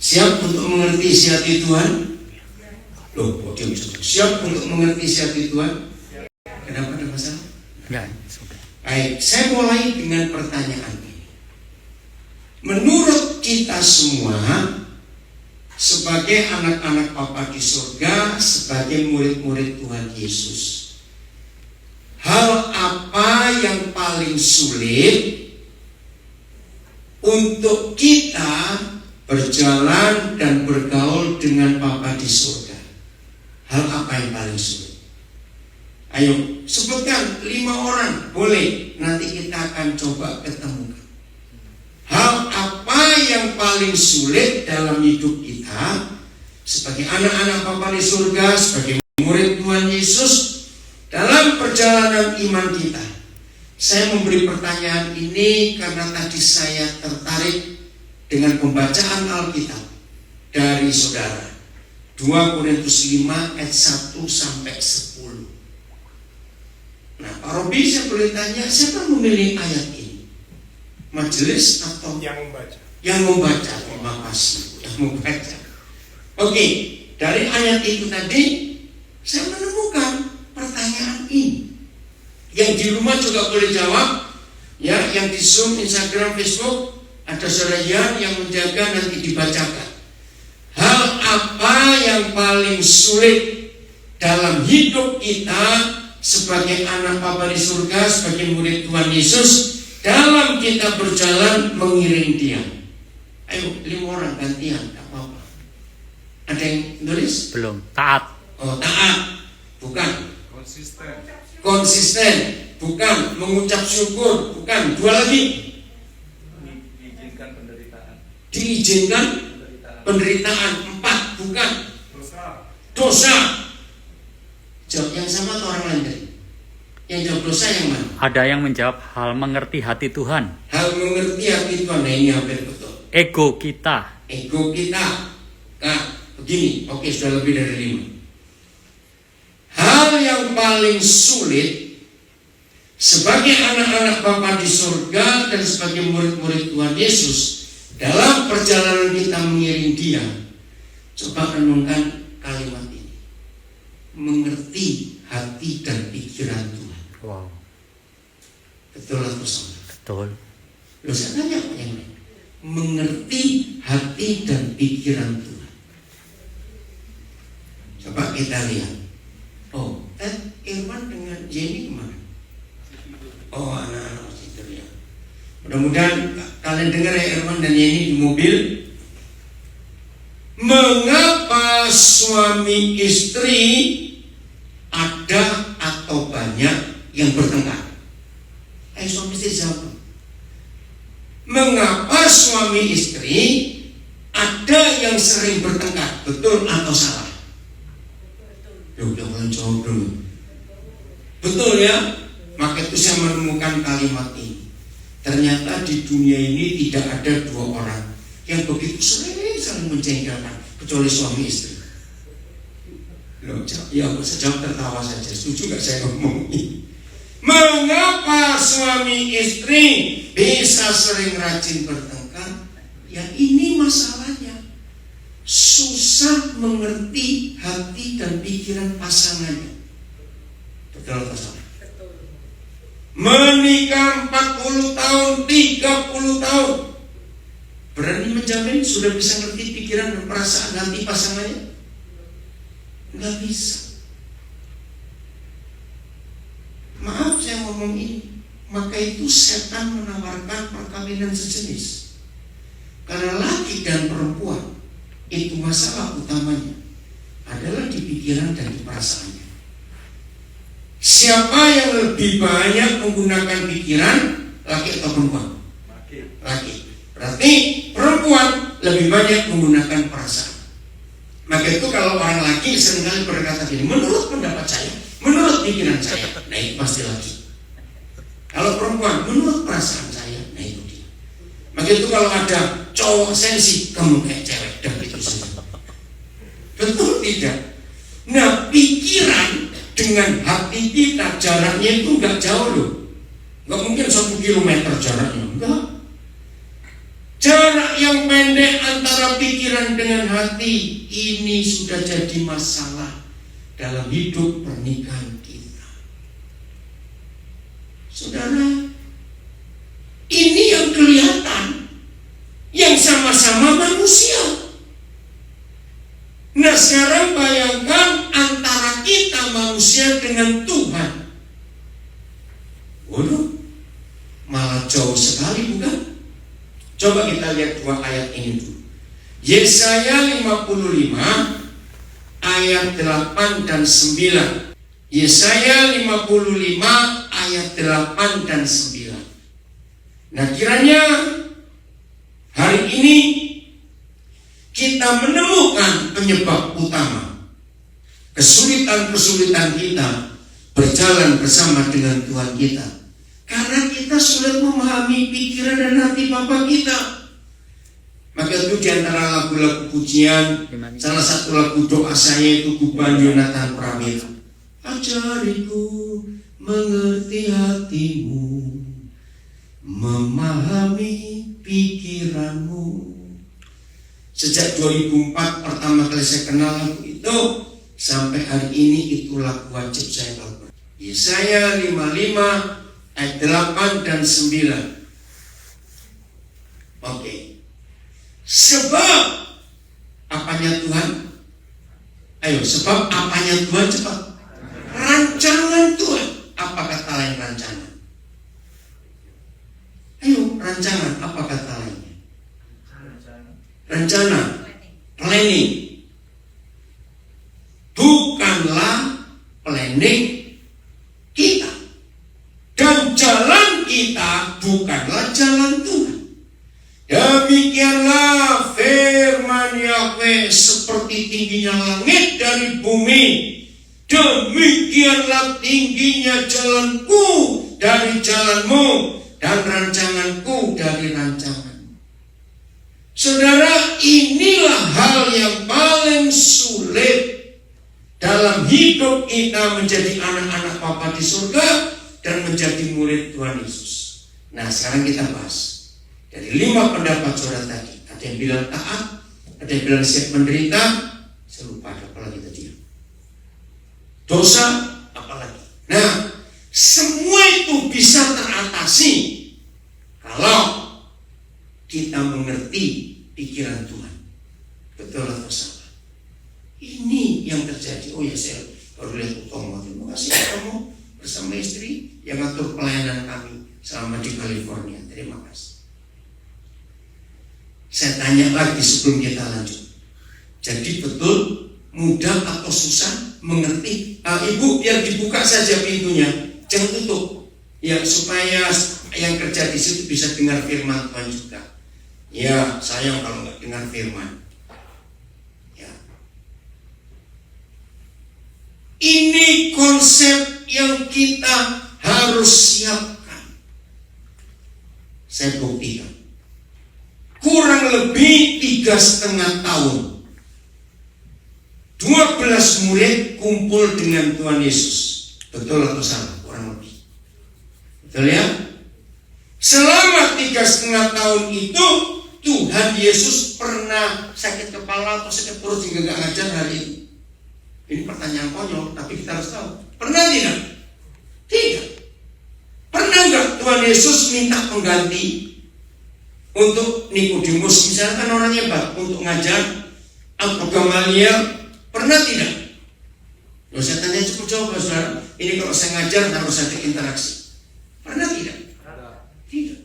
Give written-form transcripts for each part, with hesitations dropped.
Siap untuk mengerti isi hati Tuhan? Loh, kok dia bisa? Siap untuk mengerti isi hati Tuhan? Kenapa ada masalah? Enggak, sudah. Baik, saya mulai dengan pertanyaan ini. Menurut kita semua, sebagai anak-anak Bapa di surga, sebagai murid-murid Tuhan Yesus, hal apa yang paling sulit untuk kita berjalan dan bergaul dengan Bapa di surga? Hal apa yang paling sulit? Ayo sebutkan 5 orang, boleh. Nanti kita akan coba ketemukan. Hal apa yang paling sulit dalam hidup kita sebagai anak-anak Bapa di surga, sebagai murid Tuhan Yesus, dalam perjalanan iman kita? Saya memberi pertanyaan ini karena tadi saya tertarik dengan pembacaan Alkitab dari saudara. 2 Korintus 5 ayat 1 sampai 10. Nah, Pak Robi, saya boleh tanya, siapa memilih ayat ini? Majelis atau yang membaca? Yang membaca. Terima kasih, yang membaca. Oke, dari ayat itu tadi saya menemukan pertanyaan ini. Yang di rumah juga boleh jawab, ya. Yang di Zoom, Instagram, Facebook, ada saudara yang menjaga, nanti dibacakan. Hal apa yang paling sulit dalam hidup kita sebagai anak Bapa di surga, sebagai murid Tuhan Yesus, dalam kita berjalan mengiring Dia? Ayo, 5 orang gantian, tak apa-apa. Ada yang tulis? Belum. Taat. Oh, taat. Bukan. Konsisten. Bukan. Mengucap syukur. Bukan. 2 lagi. Diizinkan penderitaan. 4. Bukan. Dosa. Jawab yang sama atau orang lain tadi? Yang jawab dosa yang mana? Ada yang menjawab hal mengerti hati Tuhan. Hal mengerti hati Tuhan. Nah, ini hampir betul. Ego kita. Ego kita. Nah, begini. Oke, sudah lebih dari 5. Hal yang paling sulit sebagai anak-anak Bapa di surga dan sebagai murid-murid Tuhan Yesus dalam perjalanan kita mengiring Dia, coba renungkan kalimat ini. Mengerti hati dan pikiran Tuhan. Wow. Betul atau salah? Betul. Loh, saya tanya apa yang lain? Mengerti hati dan pikiran Tuhan. Coba kita lihat. Oh, Irwan dengan Jenny kemana? Oh, anak-anak masih tidur ya. Mudah-mudahan kalian dengar ya, Irwan dan Jenny di mobil. Mengapa suami istri ada atau banyak yang bertengkar? Ayo suami istri jawab. Mengapa suami istri ada yang sering bertengkar? Betul atau salah? Jangan jawab dulu. Betul ya? Maka itu saya menemukan kalimat ini. Ternyata di dunia ini tidak ada 2 orang yang begitu sering saling menjengkelkan kecuali suami istri. Loh, ya aku sejauh tertawa saja. Setuju gak saya ngomong ini? Mengapa suami istri bisa sering rajin bertengkar? Ya ini masalahnya. Susah mengerti hati dan pikiran pasangannya. Betul atau salah? Menikah 40 tahun, 30 tahun, berani menjamin sudah bisa ngerti pikiran dan perasaan hati pasangannya? Nggak bisa. Maaf saya ngomong ini, maka itu setan menawarkan perkawinan sejenis. Karena laki dan perempuan itu masalah utamanya adalah di pikiran dan di perasaannya. Siapa yang lebih banyak menggunakan pikiran, laki atau perempuan? Laki. Berarti perempuan lebih banyak menggunakan perasaan. Maka itu kalau orang laki seringkali berkata gini, menurut pendapat saya, menurut pikiran saya, nah itu pasti laki. Kalau perempuan, menurut perasaan saya, nah itu dia. Maka itu kalau ada cowok sensi, kamu kayak cewek, dan itu saja. Betul tidak? Nah, pikiran dengan hati kita jaraknya itu nggak jauh loh. Nggak mungkin 1 kilometer jaraknya, enggak. Jarak yang pendek antara pikiran dengan hati ini sudah jadi masalah dalam hidup pernikahan kita. Saudara, ini yang kelihatan, yang sama-sama manusia. Nah, sekarang bayangkan antara kita manusia dengan Tuhan. Waduh, malah jauh sekali, bukan? Coba kita lihat dua ayat ini dulu. Yesaya 55 ayat 8 dan 9. Yesaya 55 ayat 8 dan 9. Nah, kiranya hari ini kita menemukan penyebab utama kesulitan-kesulitan kita berjalan bersama dengan Tuhan kita. Karena kita sulit memahami pikiran dan hati Bapa kita. Maka itu diantara lagu-lagu pujian, salah satu lagu doa saya itu Guban Yonatan Pramila. Ajariku mengerti hatimu, memahami pikiranmu. Sejak 2004 pertama kali saya kenal lagu itu, sampai hari ini itu lagu wajib saya lakukan. Yesaya 55 ayat 8 dan 9. Oke. Sebab apanya Tuhan? Ayo, sebab apanya Tuhan cepat? Rancangan Tuhan. Apa kata lain rancangan? Ayo, rancangan. Apa kata lainnya? Rencana. Planning. Bukanlah planning kita. Dan jalan kita bukanlah jalan Tuhan. Demikianlah firman Yahweh, seperti tingginya langit dari bumi, demikianlah tingginya jalanku dari jalanmu, dan rancanganku dari rancanganmu. Saudara, inilah hal yang paling sulit dalam hidup kita menjadi anak-anak Bapa di surga dan menjadi murid Tuhan Yesus. Nah, sekarang kita bahas dari 5 pendapat saudara tadi. Ada yang bilang taat, ada yang bilang siap menderita. Saya lupa ada apa lagi tadi. Dosa, apa lagi? Nah, semua itu bisa teratasi kalau kita mengerti pikiran Tuhan. Betul atau salah? Ini yang terjadi. Oh ya, saya baru lihat utama. Terima kasih kamu bersama istri yang ngatur pelayanan kami selama di California. Terima kasih. Saya tanya lagi sebelum kita lanjut. Jadi betul mudah atau susah mengerti? Ibu, biar dibuka saja pintunya, jangan tutup. Ya, supaya yang kerja di situ bisa dengar firman Tuhan juga. Ya, sayang kalau nggak dengar firman. Ya. Ini konsep yang kita harus siapkan. Saya buktikan. Kurang lebih 3,5 tahun 12 murid kumpul dengan Tuhan Yesus. Betul atau salah? Kurang lebih. Betul ya? Selama 3,5 tahun itu Tuhan Yesus pernah sakit kepala atau sakit perut sehingga gak ngajar hari itu? Ini pertanyaan konyol, tapi kita harus tahu. Pernah tidak? Tidak. Pernah gak Tuhan Yesus minta pengganti untuk Nikodemus, misalkan orang hebat untuk ngajar, atau Gamaliel? Pernah tidak? Loh, saya tanya cukup jawab, saudara. Ini kalau saya ngajar harus ada interaksi. Pernah tidak? Tidak.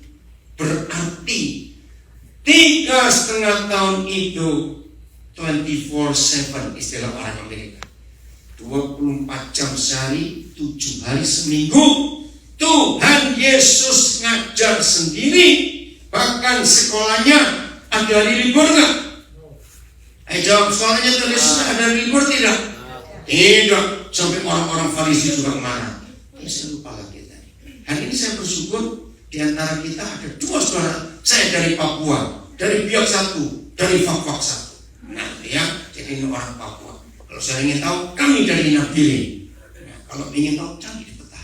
Berarti 3,5 tahun itu 24/7 istilah orang Amerika. 24 jam sehari, 7 hari seminggu. Tuhan Yesus ngajar sendiri. Bahkan sekolahnya ada hari libur nggak? Ayo jawab, sekolahnya Tuhan Yesus ada hari libur tidak? Tidak. Sampai orang-orang Farisi juga marah. Saya lupa lagi tadi. Hari ini saya bersyukur di antara kita ada 2 saudara. Saya dari Papua, dari Biak 1, dari Fak-Fak 1. Nah ya, jadi ini orang Papua. Kalau saya ingin tahu, kami dari Nabire. Nah, kalau ingin tahu, cari di peta.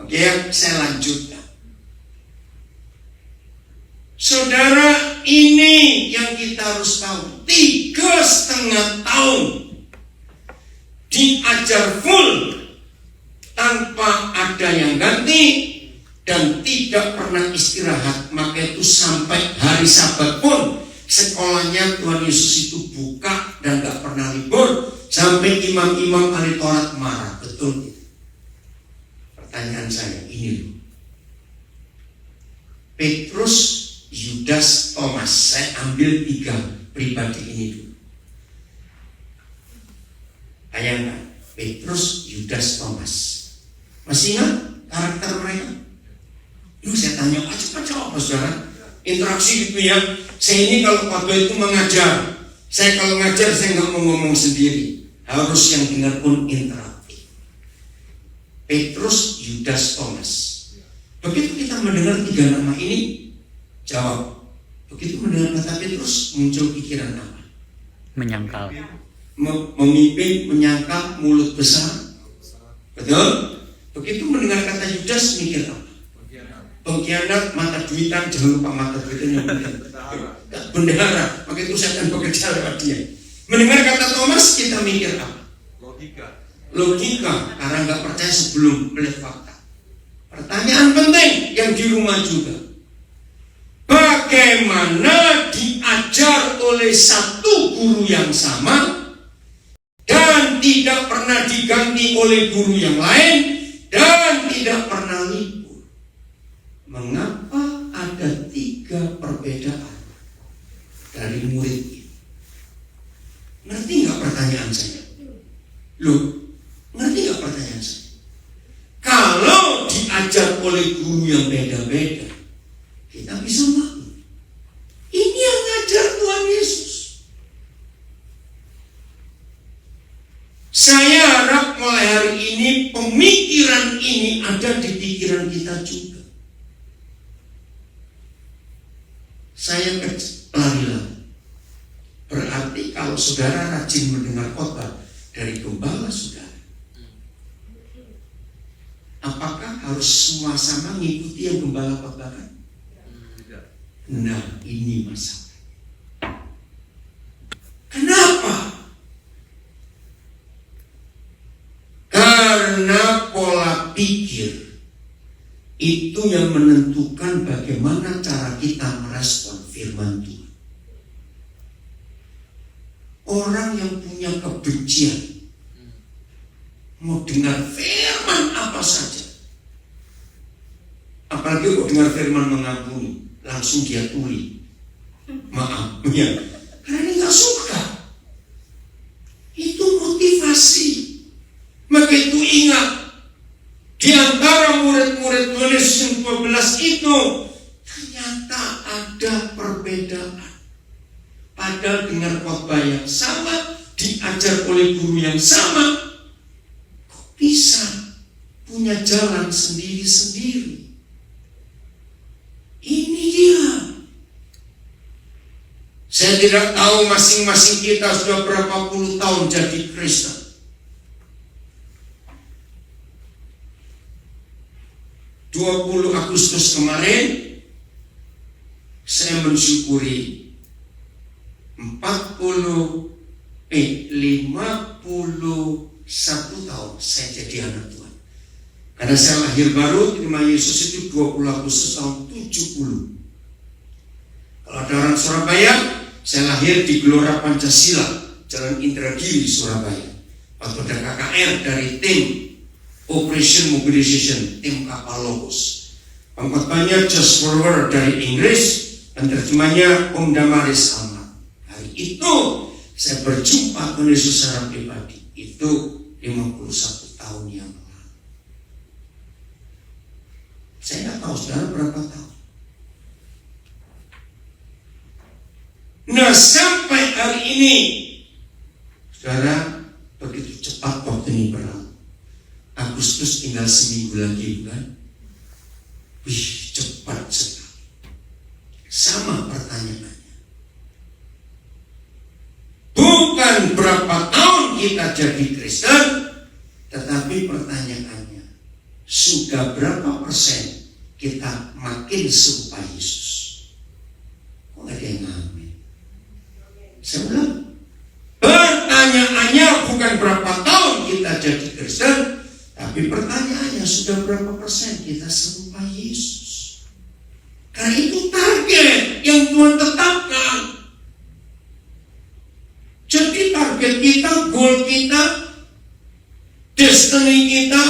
Oke ya, saya lanjutkan. Saudara, ini yang kita harus tahu. 3,5 tahun diajar full tanpa ada yang ganti dan tidak pernah istirahat. Maka itu sampai hari Sabat pun sekolahnya Tuhan Yesus itu buka dan gak pernah libur, sampai imam-imam ahli Taurat marah. Betul? Pertanyaan saya ini loh, Petrus, Yudas, Thomas. Saya ambil 3 pribadi ini dulu. Bayangkan, Petrus, Yudas, Thomas. Masih ingat karakter mereka? Ini saya tanya aja apa saudara? Interaksi gitu ya. Saya ini kalau khotbah itu mengajar. Saya kalau ngajar saya nggak mau ngomong sendiri. Harus yang dengar pun interaktif. Petrus, Yudas, Thomas. Begitu kita mendengar 3 nama ini, jawab. Begitu mendengar kata Petrus, muncul pikiran apa? Menyangkal. Memimpin, menyangkal, mulut besar. Betul? Begitu mendengar kata Yudas, mikir apa? Pengkhianat, mata duitan, jangan lupa mata duitan yang bendahara. Maka itu saya akan bekerja lewat dia. Mendengar kata Thomas, kita mikir apa? Logika, karena nggak percaya sebelum melihat fakta. Pertanyaan penting yang di rumah juga. Bagaimana diajar oleh satu guru yang sama dan tidak pernah diganti oleh guru yang lain dan tidak pernah libur? Mengapa ada 3 perbedaan dari murid ini? Ngerti nggak pertanyaan saya? Loh, ngerti nggak pertanyaan saya? Kalau diajar oleh guru yang beda-beda, kita bisa maklum. Ini yang ngajar Tuhan Yesus. Saya harap mulai hari ini pemikiran ini ada di pikiran kita juga. Saya lari-lari. Berarti kalau saudara rajin mendengar khotbah dari gembala saudara, apakah harus semua sama mengikuti yang gembala khotbahkan? Nah, ini masalah. Kenapa? Karena pola pikir itu yang menentukan bagaimana cara kita merespon firman Tuhan. Orang yang punya kebencian mau dengar firman apa saja, apalagi kok dengar firman mengampuni, langsung dia tuli maaf ya, karena dia nggak suka. Itu motivasi. Maka itu ingat, di antara murid-murid Tuhan Yesus yang 12 itu ternyata ada perbedaan. Padahal dengar khotbah yang sama, diajar oleh guru yang sama, kok bisa punya jalan sendiri-sendiri? Ini dia. Saya tidak tahu masing-masing kita sudah berapa puluh tahun jadi Kristen. 20 Agustus kemarin saya mensyukuri 51 tahun saya jadi anak Tuhan. Karena saya lahir baru terima Yesus itu 20 Agustus tahun 70. Kalau ada orang Surabaya, saya lahir di Gelora Pancasila, Jalan Indragiri, Surabaya. Waktu ada KKR dari tim Operation Mobilization, tim kapal Logos. Pengkhotbahnya Just Forward dari Inggris, dan terjemahnya Om Damaris Ahmad. Hari itu saya berjumpa dengan Yesus secara pribadi. Itu 51 tahun yang lalu. Saya nggak tahu saudara berapa tahun. Nah, sampai hari ini, saudara, begitu cepat waktu ini berlalu. Agustus tinggal seminggu lagi, bukan? Wih, cepat sekali. Sama pertanyaannya. Bukan berapa tahun kita jadi Kristen, tetapi pertanyaannya, sudah berapa persen kita makin serupa Yesus? Kok ada yang sudah berapa persen kita serupa Yesus. Karena itu target yang Tuhan tetapkan. Jadi target kita, goal kita, destiny kita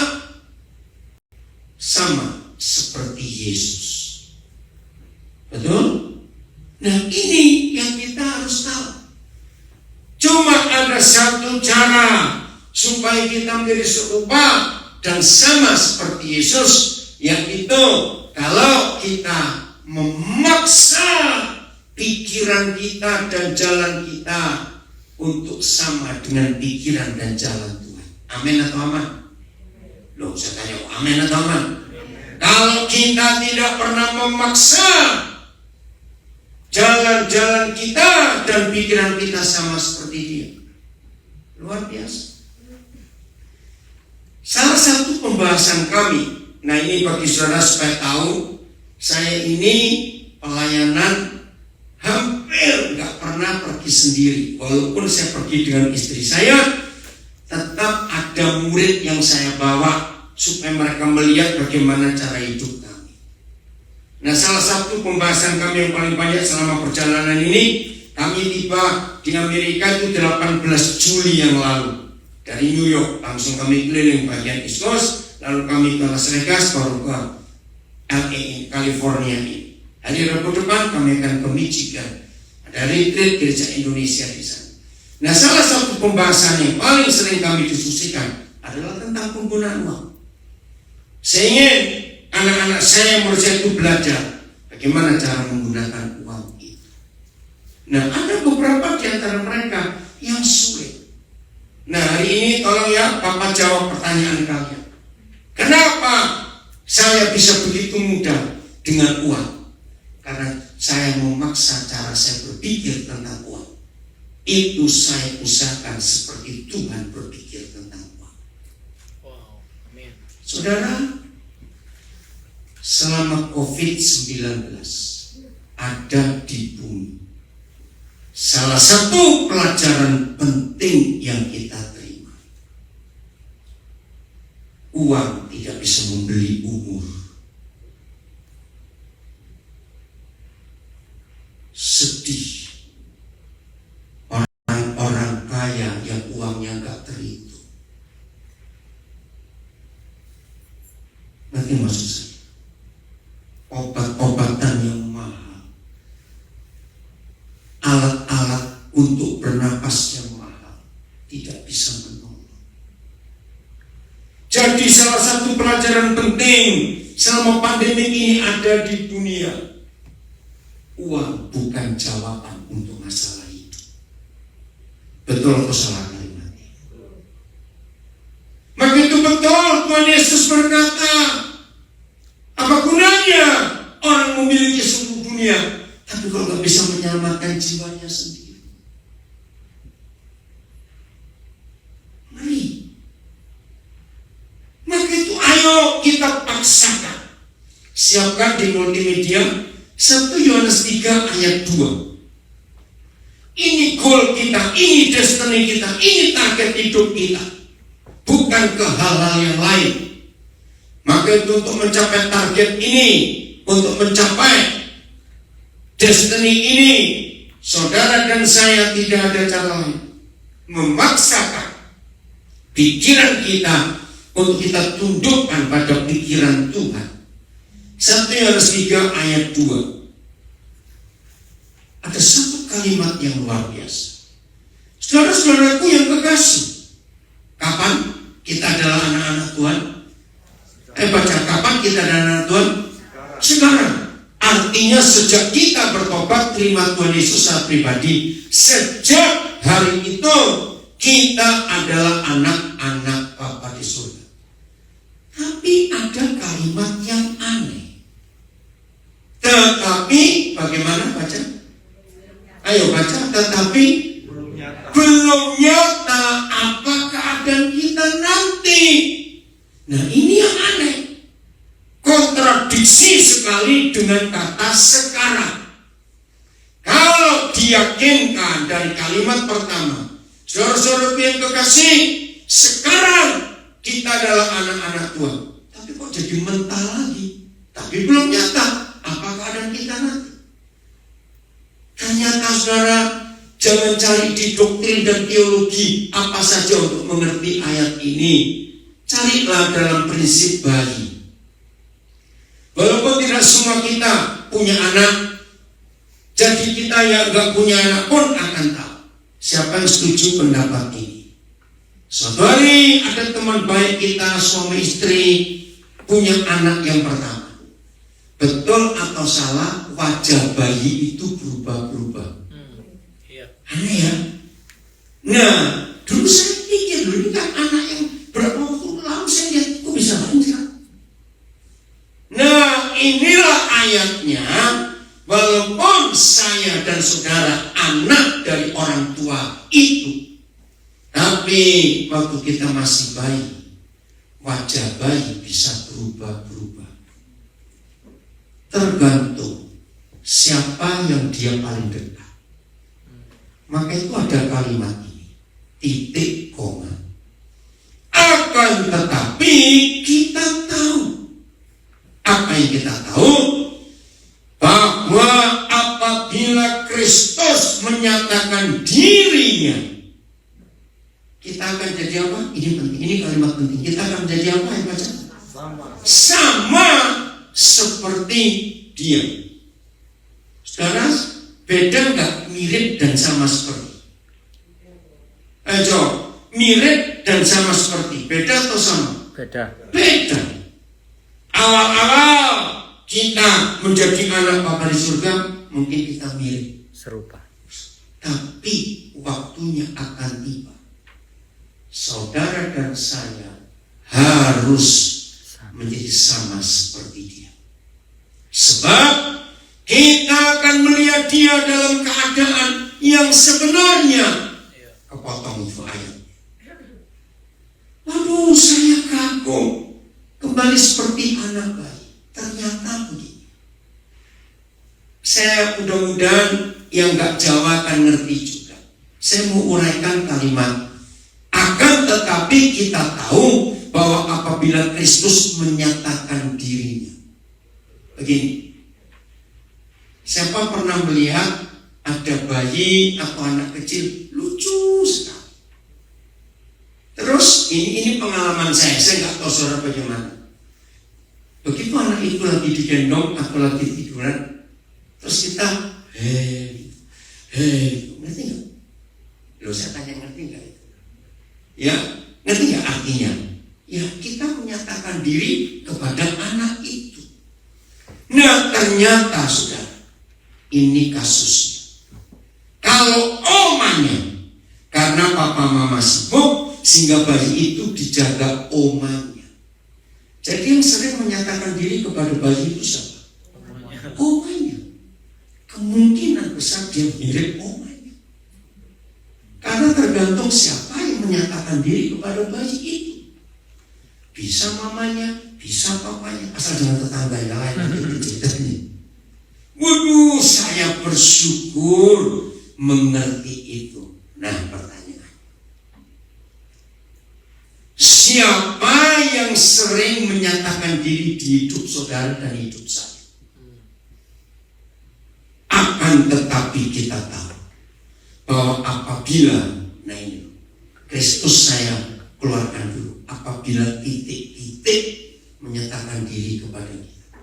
sama seperti Yesus. Betul? Nah, ini yang kita harus tahu. Cuma ada satu cara supaya kita menjadi serupa dan sama seperti Yesus, yaitu kalau kita memaksa pikiran kita dan jalan kita untuk sama dengan pikiran dan jalan Tuhan. Amin atau aman? Loh, saya tanya, amin atau aman? Kalau kita tidak pernah memaksa jalan-jalan kita dan pikiran kita sama seperti dia, luar biasa. Salah satu pembahasan kami, nah ini bagi saudara supaya tahu, saya ini pelayanan hampir nggak pernah pergi sendiri. Walaupun saya pergi dengan istri saya, tetap ada murid yang saya bawa supaya mereka melihat bagaimana cara hidup kami. Nah, salah satu pembahasan kami yang paling banyak selama perjalanan ini, kami tiba di Amerika itu 18 Juli yang lalu. Dari New York, langsung kami keliling bagian East Coast, lalu kami ke Las Vegas, baru ke LA, California ini. Hari Rabu depan kami akan ke Michigan. Ada retreat gereja Indonesia di sana. Nah, salah satu pembahasan yang paling sering kami diskusikan adalah tentang penggunaan uang. Saya ingin anak-anak saya, murid saya itu belajar bagaimana cara menggunakan uang itu. Nah, ada beberapa di antara mereka yang sulit. Nah, hari ini tolong ya Bapak jawab pertanyaan kalian. Kenapa saya bisa begitu mudah dengan uang? Karena saya memaksa cara saya berpikir tentang uang. Itu saya usahakan seperti Tuhan berpikir tentang uang. Wow, amin. Saudara, selama COVID-19 ada di bumi, salah satu pelajaran penting yang kita terima, uang tidak bisa membeli umur. Sedih orang-orang kaya yang uangnya gak terhitung. Nanti maksud saya, obat-obatan yang mahal, alat-alat untuk bernapas yang mahal tidak bisa menolong. Jadi salah satu pelajaran penting selama pandemi ini ada di dunia, uang bukan jawaban untuk masalah hidup. Betul atau salah kalimatnya? Maka itu betul Tuhan Yesus berkata, apa gunanya orang memiliki seluruh dunia tapi kalau gak bisa menyelamatkan jiwanya sendiri? Ngeri. Maka itu ayo kita paksakan. Siapkan di multimedia 1 Yohanes 3 ayat 2. Ini goal kita, ini destiny kita, ini target hidup kita, bukan ke hal-hal yang lain. Maka itu untuk mencapai target ini, untuk mencapai destiny ini, saudara dan saya tidak ada cara lain, memaksakan pikiran kita untuk kita tundukkan pada pikiran Tuhan. 1 Yohanes 3 ayat 2. Ada satu kalimat yang luar biasa. Saudara-saudaraku yang kekasih, kapan kita adalah anak-anak Tuhan? Baca, kapan kita adalah anak Tuhan? Sekarang. Artinya sejak kita bertobat terima Tuhan Yesus secara pribadi, sejak hari itu kita adalah anak-anak Bapa di surga. Tapi ada kalimat yang aneh. Tetapi bagaimana baca? Ayo baca. Tetapi belum nyata apa keadaan kita nanti. Nah, ini yang aneh. Kontradiksi sekali dengan kata sekarang. Kalau diyakinkan dari kalimat pertama, saudara-saudara yang kekasih, sekarang kita adalah anak-anak Tuhan. Tapi kok jadi mentah lagi? Tapi belum nyata apa keadaan kita nanti. Ternyata saudara, jangan cari di doktrin dan teologi apa saja untuk mengerti ayat ini. Carilah dalam prinsip bayi. Walaupun tidak semua kita punya anak, jadi kita yang gak punya anak pun akan tahu siapa yang setuju pendapat ini. Suatu hari ada teman baik kita, suami istri, punya anak yang pertama. Betul atau salah, wajah bayi itu berubah-berubah. Iya. Aneh ya. Nah, dulu saya pikir dulu ini kan anak yang berapa waktu lalu saya lihat kok bisa lancar. Nah, inilah ayatnya. Walaupun saya dan saudara anak dari orang tua itu, tapi waktu kita masih bayi, wajah bayi bisa berubah-berubah. Tergantung siapa yang dia paling dekat. Maka itu ada kalimat ini, titik koma. Akan tetapi kita tahu. Apa yang kita tahu? Bahwa apabila Kristus menyatakan dirinya, kita akan jadi apa? Ini penting, ini kalimat penting. Kita akan jadi apa yang baca? Sama seperti dia. Saudara, beda nggak mirip dan sama seperti? Ayo, mirip dan sama seperti. Beda atau sama? Beda. Beda. Awal-awal kita menjadi anak Bapa di surga, mungkin kita mirip. Serupa. Tapi waktunya akan tiba. Saudara dan saya harus menjadi sama seperti dia. Sebab kita akan melihat dia dalam keadaan yang sebenarnya. Kepotong itu ayat. Waduh, saya kagum. Kembali seperti anak bayi. Ternyata begini. Saya mudah-mudahan yang gak Jawa akan ngerti juga. Saya mau uraikan kalimat. Akan tetapi kita tahu bahwa apabila Kristus menyatakan dirinya. Begini. Siapa pernah melihat ada bayi atau anak kecil lucu sekali. Terus ini pengalaman saya nggak tahu saudara bagaimana. Begitu anak itu lagi digendong atau lagi tiduran, terus kita ngerti nggak? Loh, saya tanya ngerti nggak itu? Ya, ngerti nggak artinya? Ya, kita menyatakan diri kepada anak itu. Nah, ternyata saudara, ini kasusnya. Kalau omanya, karena papa mama sibuk, sehingga bayi itu dijaga omanya. Jadi yang sering menyatakan diri kepada bayi itu siapa? Omanya. Kemungkinan besar dia mirip omanya. Karena tergantung siapa yang menyatakan diri kepada bayi itu. Bisa mamanya, bisa papanya, asal jangan tetangga yang lain itu ceritanya. Waduh, saya bersyukur mengerti itu. Nah, pertanyaan. Siapa yang sering menyatakan diri di hidup saudara dan hidup saya? Akan tetapi kita tahu bahwa apabila, nah ini, Kristus saya keluarkan dulu. Apabila titik-titik menyatakan diri kepada kita.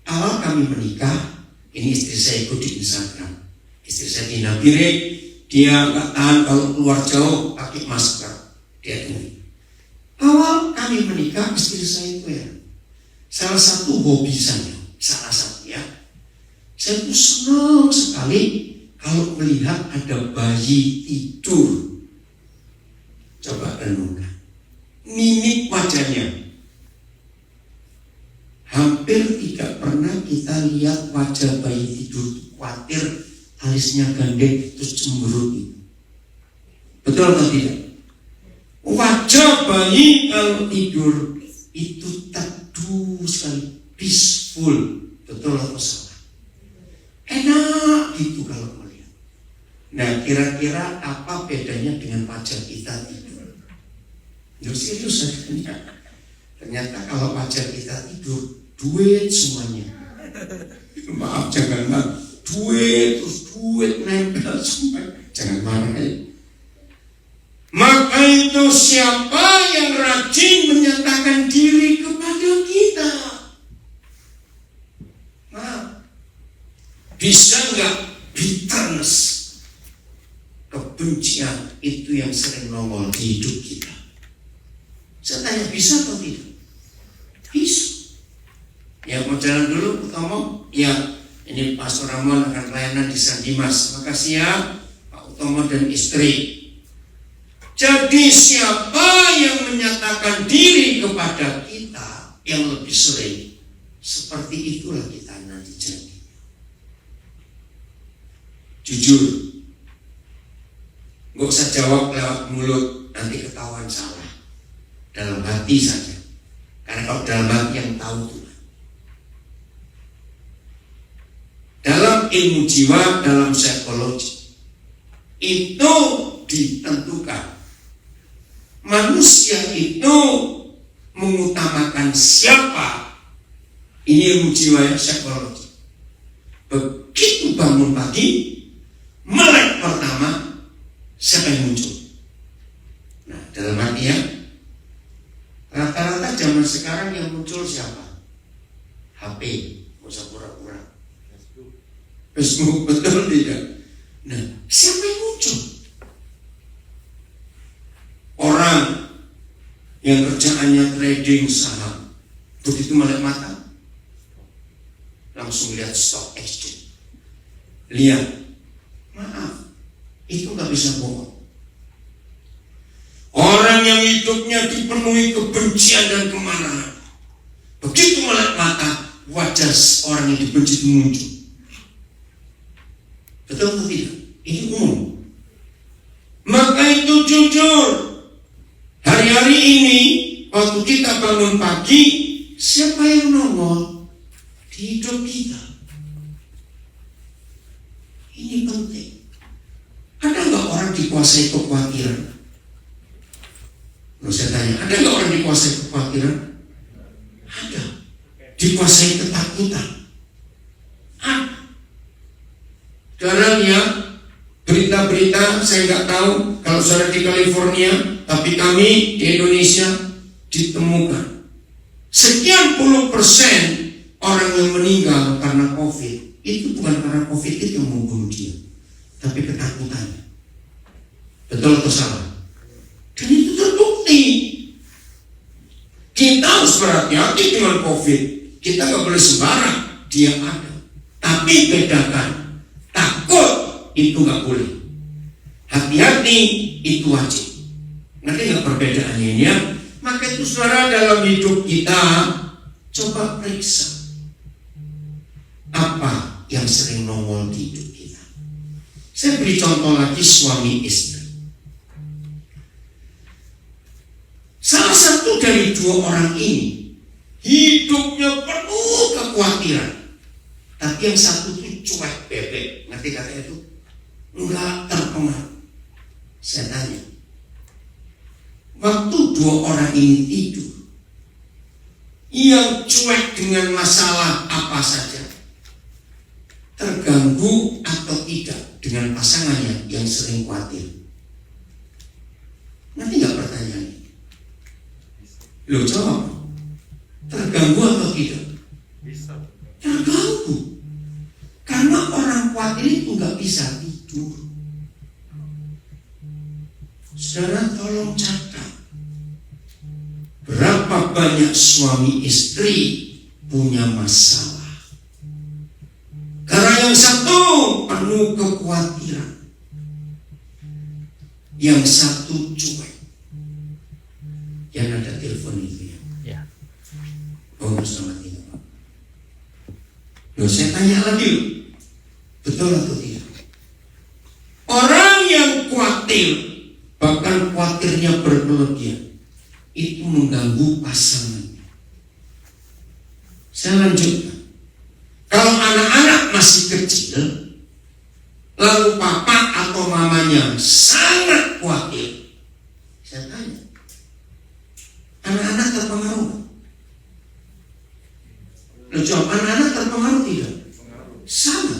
Awal kami menikah, ini istri saya ikut di Instagram. Istri saya Tina Birik, dia nggak tahan kalau keluar jauh pakai masker. Dia ini. Awal kami menikah, istri saya itu ya, salah satu hobi saya, salah satu ya. Saya tuh senang sekali kalau melihat ada bayi tidur. Coba renungkan. Mimik wajahnya. Hampir tidak pernah kita lihat wajah bayi tidur khawatir, alisnya gandeng, terus cemberut. Betul atau tidak? Wajah bayi kalau tidur itu teduh sekali, peaceful. Betul atau salah? Enak gitu kalau melihat. Nah, kira-kira apa bedanya dengan wajah kita tidur? Ya serius saja. Ternyata kalau pacar kita tidur, duit semuanya. Maaf, jangan marah. Duit, terus duit nempel semuanya. Jangan marah ya. Maka itu siapa yang rajin menyatakan diri kepada kita? Maaf. Bisa nggak bitterness, kebencian itu yang sering nongol di hidup kita? Saya tanya, bisa atau tidak? Bisa. Ya, mau jalan dulu, Utomo? Ya, ini Pastor Ramon akan pelayanan di San Dimas. Makasih ya, Pak Utomo dan istri. Jadi siapa yang menyatakan diri kepada kita yang lebih sering, seperti itulah kita nanti jadi. Jujur, nggak usah jawab lewat mulut, nanti ketahuan salah. Dalam hati saja. Karena kalau dalam hati yang tahu Tuhan. Dalam ilmu jiwa, dalam psikologi, itu ditentukan. Manusia itu mengutamakan siapa. Ini ilmu jiwa ya, psikologi. Begitu bangun pagi, melek pertama, siapa yang muncul? Nah, dalam hati ya, rata-rata zaman sekarang yang muncul siapa? HP, nggak usah pura-pura. Facebook, betul tidak? Nah, siapa yang muncul? Orang yang kerjaannya trading saham, begitu melek mata, langsung lihat stock exchange. Lihat, maaf, itu nggak bisa bohong. Orang yang hidupnya dipenuhi kebencian dan kemarahan, begitu melek mata, wajah orang yang dibenci itu muncul. Betul atau tidak? Ini umum. Maka itu jujur. Hari-hari ini, waktu kita bangun pagi, siapa yang nongol di hidup kita? Ini penting. Ada nggak orang dikuasai kekhawatiran? Lalu saya tanya, ada nggak orang dikuasai kekhawatiran? Ada. Dikuasai ketakutan? Ada. Sekarang ya, berita-berita saya nggak tahu kalau saudara di California, tapi kami di Indonesia ditemukan sekian puluh persen orang yang meninggal karena COVID itu bukan karena COVID itu yang membunuh dia, tapi ketakutannya. Betul atau salah? Dan itu terbukti. Kita harus berhati-hati dengan COVID. Kita nggak boleh sembarang, dia ada. Tapi bedakan, takut itu nggak boleh. Hati-hati itu wajib. Nanti nggak perbedaannya ini ya. Maka itu saudara, dalam hidup kita coba periksa apa yang sering nongol di hidup kita. Saya beri contoh lagi suami istri. Salah satu dari dua orang ini hidupnya penuh kekhawatiran, tapi yang satu itu cuek bebek. Ngerti katanya itu? Enggak terpengaruh. Saya tanya, waktu dua orang ini tidur, yang cuek dengan masalah apa saja, terganggu atau tidak dengan pasangannya yang sering khawatir? Nanti nggak pertanyaannya? Lo jawab, terganggu atau tidak? Bisa. Terganggu. Karena orang khawatir itu nggak bisa tidur. Saudara tolong catat, berapa banyak suami istri punya masalah karena yang satu penuh kekhawatiran, yang satu cuek. Yang ada telepon itu ya. Ya. Oh, selamat tinggal Pak. Loh, saya tanya lagi loh, betul atau tidak? Orang yang khawatir, bahkan khawatirnya berlebihan, itu mengganggu pasangannya. Saya lanjutkan. Kalau anak-anak masih kecil, lalu papa atau mamanya sangat khawatir, saya tanya, anak-anak terpengaruh? Jawab, anak-anak terpengaruh tidak? Sama.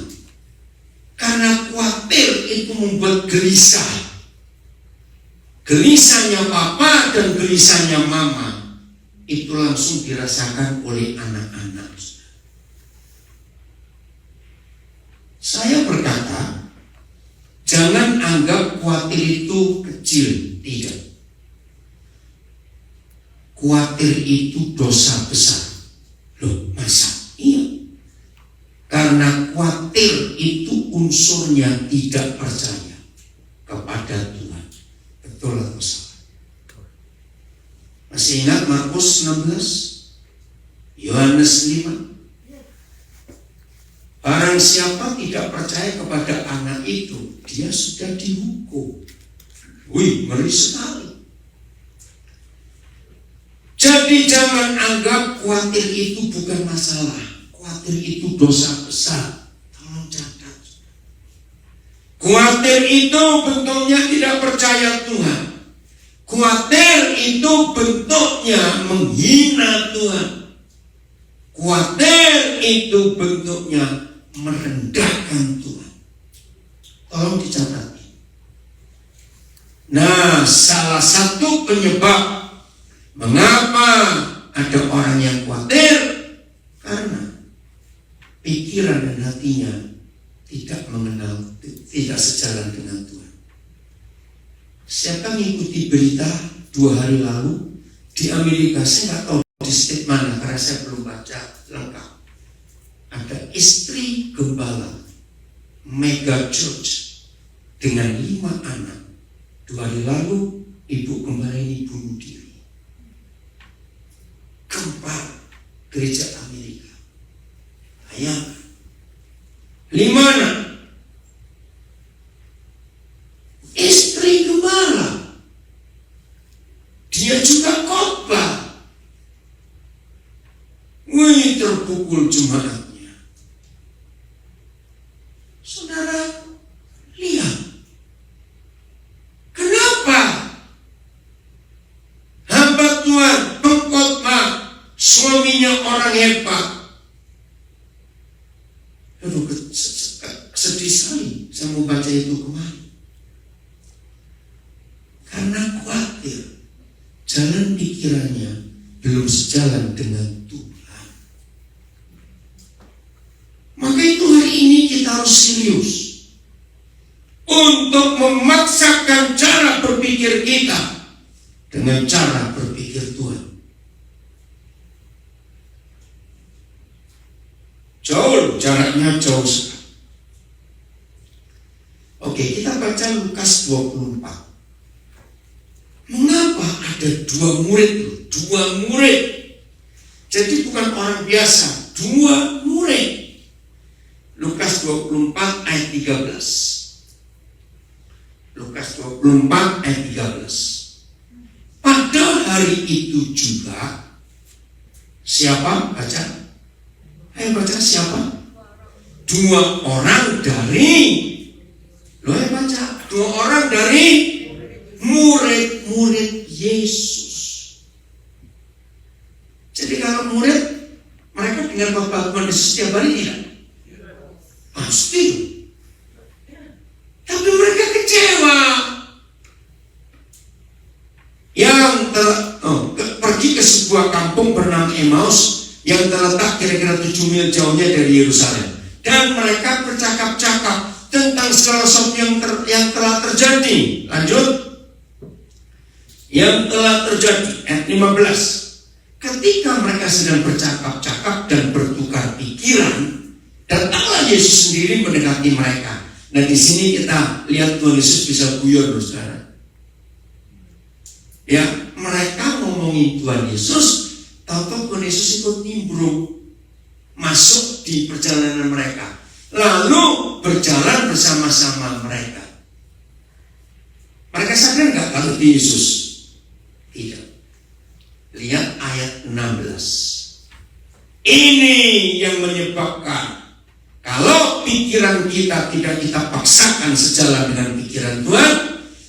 Karena khawatir itu membuat gelisah. Gelisahnya papa dan gelisahnya mama itu langsung dirasakan oleh anak-anak. Saya berkata, jangan anggap khawatir itu kecil. Tidak. Khawatir itu dosa besar. Loh, masa? Iya. Karena khawatir itu unsurnya tidak percaya kepada Tuhan. Betul atau salah? Masih ingat Markus 16? Yohanes 5? Barang siapa tidak percaya kepada anak itu, dia sudah dihukum. Wih, ngeri sekali. Jadi jangan anggap khawatir itu bukan masalah. Khawatir itu dosa besar. Tolong catat. Khawatir itu bentuknya tidak percaya Tuhan. Khawatir itu bentuknya menghina Tuhan. Khawatir itu bentuknya merendahkan Tuhan. Tolong dicatat. Nah, salah satu penyebab mengapa ada orang yang khawatir, karena pikiran dan hatinya tidak mengenal, tidak sejalan dengan Tuhan. Siapa mengikuti berita 2 hari lalu di Amerika, saya nggak tahu di state mana karena saya belum baca lengkap. Ada istri gembala mega church dengan 5 anak. 2 hari lalu ibu gembala ini bunuh diri. Gempar gereja Amerika. Bayangkan. 5 anak. Istri gembala. Dia juga khotbah. Wih, terpukul jemaatnya. Saudara, lihat. Kenapa? Hamba Tuhan, pengkhotbah, suaminya orang hebat. Aduh, sedih sekali saya mau baca itu kemarin. Karena khawatir jalan pikirannya belum sejalan dengan Tuhan. Maka itu hari ini kita harus serius untuk memaksakan cara berpikir kita dengan cara berpikir Tuhan. Jauh, jaraknya jauh sekali. Oke, kita baca Lukas 24. Mengapa ada 2 murid? 2 murid. Jadi bukan orang biasa, 2 murid. Lukas 24 ayat 13. Lukas 24 ayat 13. Pada hari itu juga, siapa? Baca. Ayo baca, siapa? 2 orang dari, lo yang baca, 2 orang dari murid-murid Yesus. Jadi kalau murid, mereka dengar pengkhotbahan Yesus setiap hari tidak? Pasti. Tapi mereka kecewa. Yang pergi ke sebuah kampung bernama Emmaus yang terletak kira-kira 7 mil jauhnya dari Yerusalem. Dan mereka bercakap-cakap tentang segala sesuatu yang telah terjadi. Lanjut. Yang telah terjadi, ayat 15. Ketika mereka sedang bercakap-cakap dan bertukar pikiran, datanglah Yesus sendiri mendekati mereka. Nah, di sini kita lihat Tuhan Yesus bisa guyon, saudara. Ya, mereka ngomongin Tuhan Yesus, tahu-tahu Tuhan Yesus ikut nimbrung masuk di perjalanan mereka, lalu berjalan bersama-sama mereka. Mereka sadar nggak kalau di Yesus? Tidak. Lihat ayat 16. Ini yang menyebabkan kalau pikiran kita tidak kita paksakan sejalan dengan pikiran Tuhan,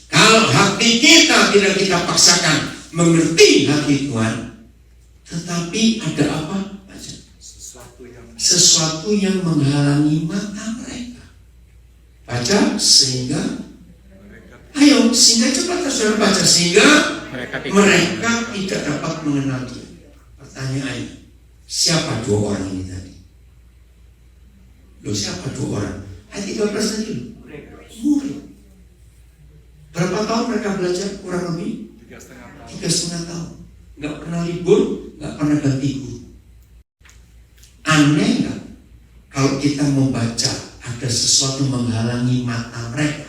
kalau hati kita tidak kita paksakan mengerti hati Tuhan, tetapi ada apa? Baca. Sesuatu sesuatu yang menghalangi mata mereka. Baca sehingga, sehingga cepat saudara baca, sehingga mereka tidak dapat mengenal dia. Pertanyaannya, siapa dua orang ini tadi? Siapa dua orang? Ayat 13 tadi murid. Berapa tahun mereka belajar? Kurang lebih 3,5 tahun. Nggak pernah libur, nggak pernah ganti guru. Aneh nggak kalau kita membaca ada sesuatu menghalangi mata mereka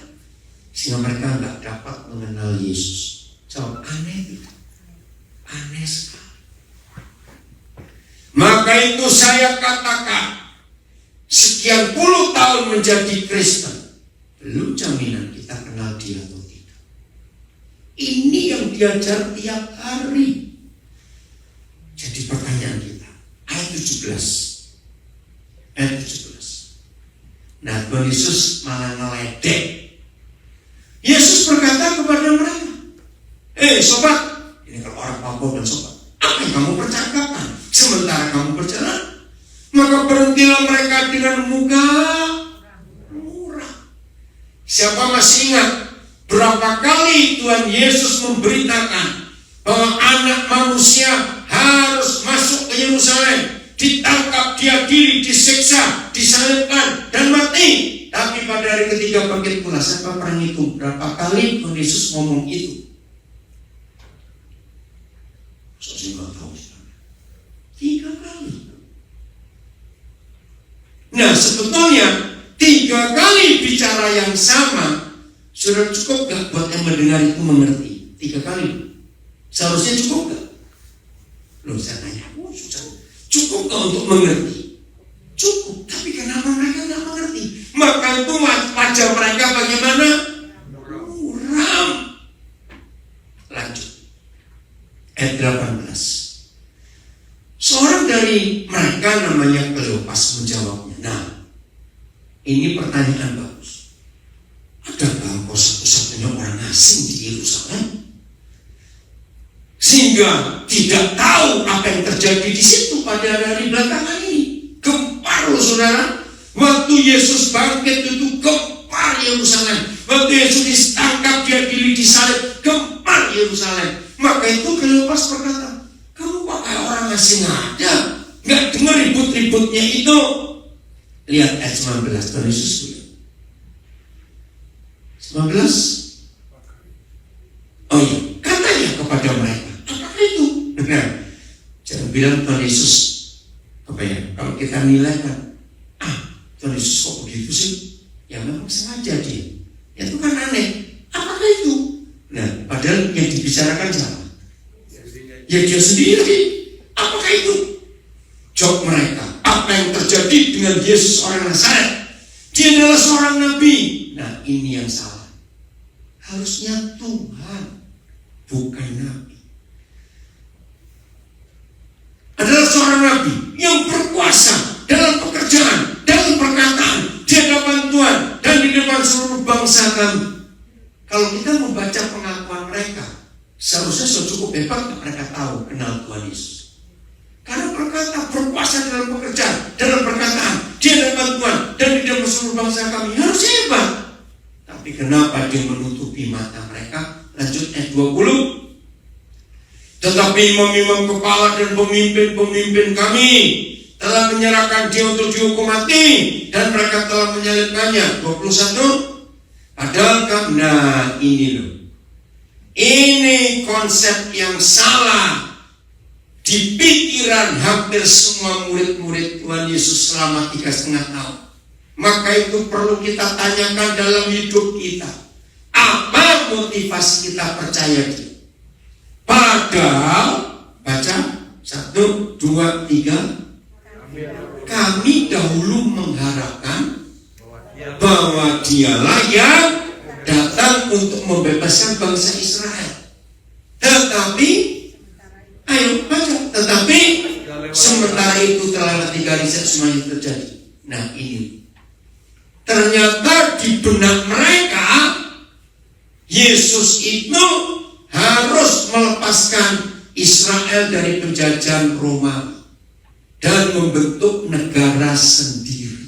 sehingga mereka nggak dapat mengenal Yesus? Jawab, aneh tidak? Aneh sekali. Maka itu saya katakan, sekian puluh tahun menjadi Kristen, belum jaminan kita kenal dia atau tidak. Ini yang diajar tiap hari. Jadi pertanyaan kita, ayat 17. Nah, Tuhan Yesus malah ngeledek. Yesus berkata kepada mereka, sobat, ini kalau orang Papua dan sobat, apa yang kamu percakapkan sementara kamu berjalan? Maka berhentilah mereka dengan muka murah. Siapa masih ingat berapa kali Tuhan Yesus memberitakan bahwa anak manusia harus masuk ke Yerusalem, ditangkap, diadili, disiksa, disalibkan, dan mati. Tapi pada hari ketiga bangkit pula. Siapa pernah ngitung berapa kali Tuhan Yesus ngomong itu? Saya nggak tahu. 3 kali. Nah, sebetulnya 3 kali bicara yang sama sudah cukup gak buat yang mendengar itu mengerti? 3 kali seharusnya cukup gak? Loh, saya tanya, cukup gak untuk mengerti? Cukup, tapi kenapa mereka gak mengerti? Maka itu wajah mereka bagaimana? Muram. Lanjut ayat 18. Seorang dari mereka namanya Kleopas menjawabnya. Nah, ini pertanyaan bagus. Adakah engkau satu-satunya orang asing di Yerusalem sehingga tidak tahu apa yang terjadi di situ pada hari belakangan ini? Gempar loh saudara. Waktu Yesus bangkit itu gempar Yerusalem. Waktu Yesus ditangkap, diadili, disalib, gempar Yerusalem. Maka itu Kleopas berkata, kamu pakai orang asing aja, nggak dengar ribut-ributnya itu. Lihat ayat 19, Tuhan Yesus bilang 19. Oh iya, katanya kepada mereka, apakah itu? Nah, jangan bilang Tuhan Yesus apa ya? Kalau kita nilai kan, Tuhan Yesus kok begitu sih? Ya memang sengaja dia. Ya itu kan aneh. Apakah itu? Nah, padahal yang dibicarakan siapa? Ya dia sendiri. Apakah itu? Jawab mereka, apa yang terjadi dengan Yesus orang Nazaret? Dia adalah seorang nabi. Nah, ini yang salah. Harusnya Tuhan, bukan nabi. Adalah seorang nabi yang berkuasa dalam pekerjaan, dalam perkataan, di hadapan Tuhan dan di depan seluruh bangsa kami. Kalau kita membaca pengakuan mereka, seharusnya sudah cukup hebat mereka tahu kenal Tuhan Yesus. Karena berkata berkuasa dalam pekerjaan, dalam perkataan, di hadapan Tuhan dan di dalam seluruh bangsa kami, harusnya hebat. Tapi kenapa dia menutupi mata mereka? Lanjut ayat 20. Tetapi imam-imam kepala dan pemimpin-pemimpin kami telah menyerahkan dia untuk dihukum mati, dan mereka telah menyalibkannya. 21. Padahal nah ini loh, ini konsep yang salah di pikiran hampir semua murid-murid Tuhan Yesus selama 3,5 tahun. Maka itu perlu kita tanyakan dalam hidup kita. Apa motivasi kita percaya dia? Padahal, baca 1, 2, 3. Kami dahulu mengharapkan bahwa dialah yang datang untuk membebaskan bangsa Israel. Tetapi, ayo baca. Tetapi sementara itu telah 3 hari semuanya terjadi. Nah ini, ternyata di benak mereka Yesus itu harus melepaskan Israel dari penjajahan Romawi. dan membentuk negara sendiri.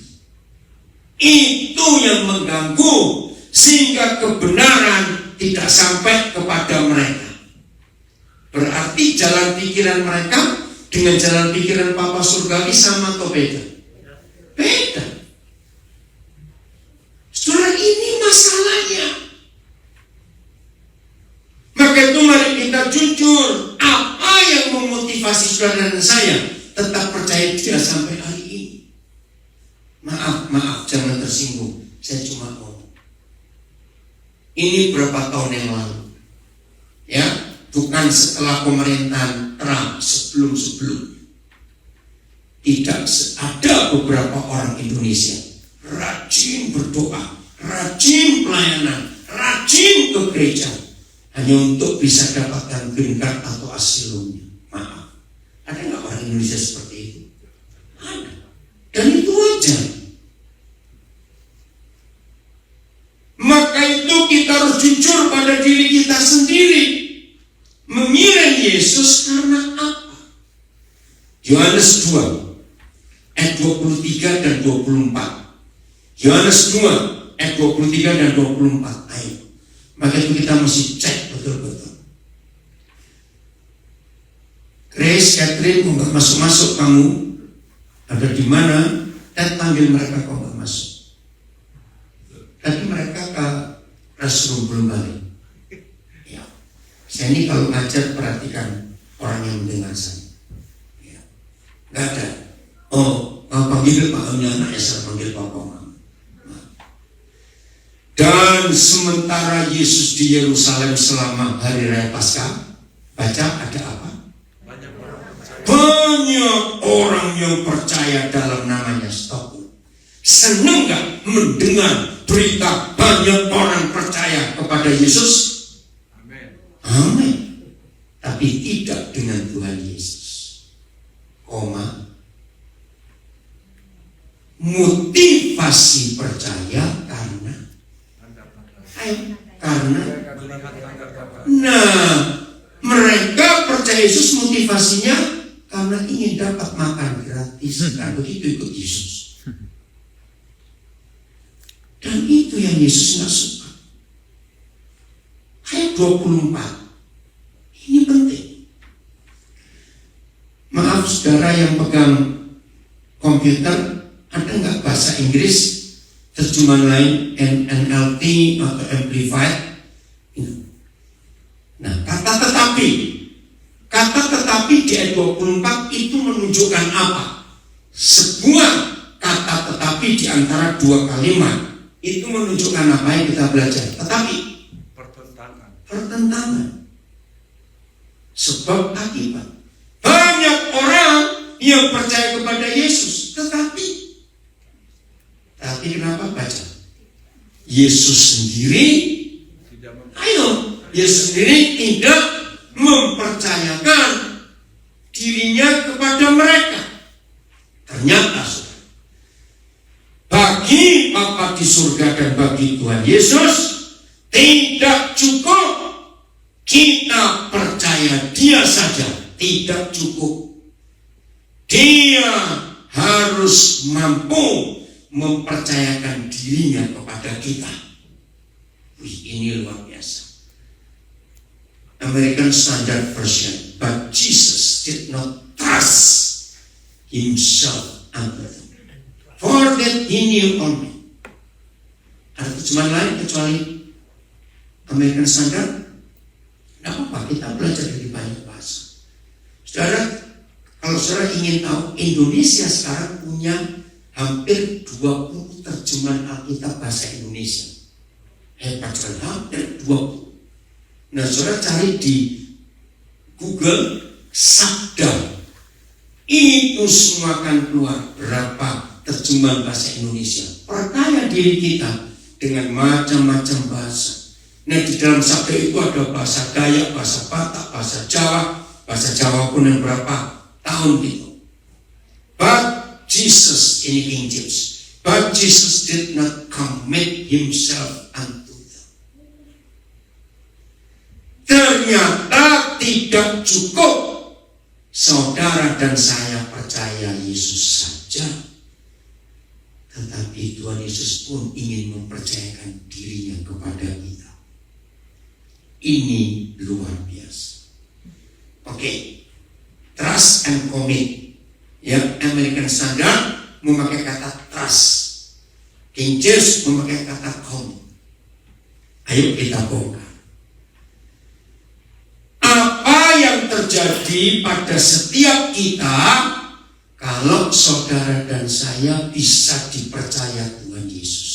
Itu yang mengganggu sehingga kebenaran tidak sampai kepada mereka. Berarti jalan pikiran mereka dengan jalan pikiran Papa Surgawi sama atau beda? Beda. Saudara, ini masalahnya. Maka itu mari kita jujur, apa yang memotivasi saudara dan saya tetap percaya dia sampai hari ini. Maaf, jangan tersinggung. Saya cuma ngomong. Ini berapa tahun yang lalu, ya, bukan setelah pemerintahan Trump, sebelum. Tidak ada beberapa orang Indonesia rajin berdoa, rajin pelayanan, rajin ke gereja hanya untuk bisa dapatkan green card atau asilumnya. Maaf, ada nggak orang Indonesia seperti itu? Ada. Dan itu wajar. Maka itu kita harus jujur pada diri kita sendiri. Mengiring Yesus karena apa? Yohanes 2 ayat 23 dan 24. Yohanes 2 ayat 23 dan 24. Ayo. Maka itu kita mesti cek betul-betul. Grace, Catherine, mau gak masuk-masuk kamu? Ada di mana? Dan panggil mereka kok gak masuk. Tapi mereka ke restroom belum balik. Ya. Saya ini kalau ngajar perhatikan orang yang mendengar saya. Ya. Gak ada. Oh, panggil Pak anak ya, saya panggil Papa Mama. Dan sementara Yesus di Yerusalem selama hari raya Paskah, baca ada apa? Banyak orang yang percaya dalam namanya. Stop. Senang gak mendengar berita banyak orang percaya kepada Yesus? Amin. Tapi tidak dengan Tuhan Yesus. Motivasi percaya karena mereka percaya Yesus motivasinya karena ingin dapat makan gratis. Kan begitu ikut Yesus. Dan itu yang Yesus nggak suka. Ayat 24 ini penting. Maaf saudara yang pegang komputer, ada nggak bahasa Inggris terjemahan lain, NLT atau Amplified? Nah, kata tetapi di ayat 24 itu menunjukkan apa? Sebuah kata tetapi di antara dua kalimat itu menunjukkan apa yang kita belajar? Tetapi pertentangan. Sebab akibat. Banyak orang yang percaya kepada Yesus, tetapi kenapa? Baca. Yesus sendiri tidak mempercayakan dirinya kepada mereka. Ternyata bagi Bapa di surga dan bagi Tuhan Yesus tidak cukup kita percaya Dia saja. Tidak cukup. Dia harus mampu mempercayakan dirinya kepada kita. Wih, ini luar biasa. American Standard Version. But Jesus did not trust himself unto them, for that he knew only. Ada terjemahan lain kecuali American Standard? Tidak apa-apa, kita belajar dari banyak bahasa. Saudara, kalau saudara ingin tahu, Indonesia sekarang punya hampir 20 terjemahan Alkitab bahasa Indonesia. Hebat sekali, hampir 20. Nah, saudara cari di Google Sabda, itu semua akan keluar berapa terjemahan bahasa Indonesia. Percaya diri kita dengan macam-macam bahasa. Nah, di dalam Sabda itu ada bahasa Dayak, bahasa Batak, bahasa Jawa pun yang berapa tahun itu. But Jesus, ini King James, but Jesus did not commit himself unto them. Ternyata tidak cukup saudara dan saya percaya Yesus saja, tetapi Tuhan Yesus pun ingin mempercayakan dirinya kepada kita. Ini luar biasa. Oke, trust and commit. Ya, American Standard memakai kata trust. King James memakai kata commit. Ayo kita bongkar. Apa yang terjadi pada setiap kita kalau saudara dan saya bisa dipercaya Tuhan Yesus?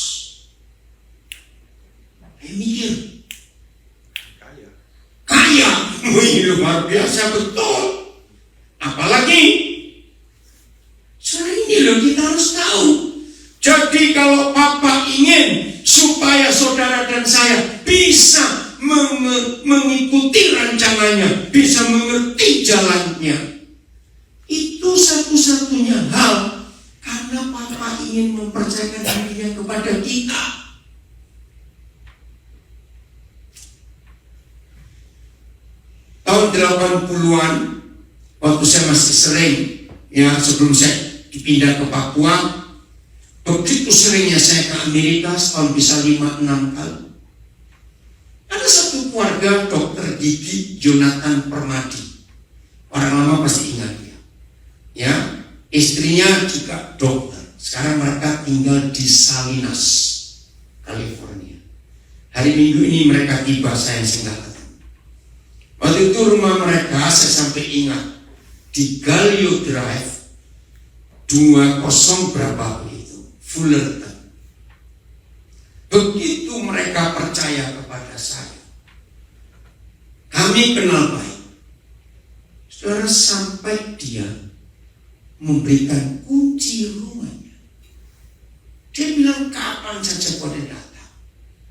Ayo mikir. Kaya. Wih, luar biasa, betul. Apalagi soal ini loh, kita harus tahu. Jadi kalau Papa ingin supaya saudara dan saya bisa mengikuti rancangannya, bisa mengerti jalannya, itu satu-satunya hal karena Papa ingin mempercayakan dirinya kepada kita. Tahun 80-an, waktu saya masih sering, ya sebelum saya dipindah ke Papua, begitu seringnya saya ke Amerika, setahun bisa 5-6 kali. Ada satu keluarga dokter gigi Jonathan Permadi. Orang lama pasti ingat dia. Ya, istrinya juga dokter. Sekarang mereka tinggal di Salinas, California. Hari Minggu ini mereka tiba, saya singgah datang. Waktu itu rumah mereka saya sampai ingat di Galileo Drive 20 berapa begitu, Fullerton. Begitu mereka percaya kepada saya, kami kenal baik. Saudara, sampai dia memberikan kunci rumahnya. Dia bilang kapan saja boleh datang,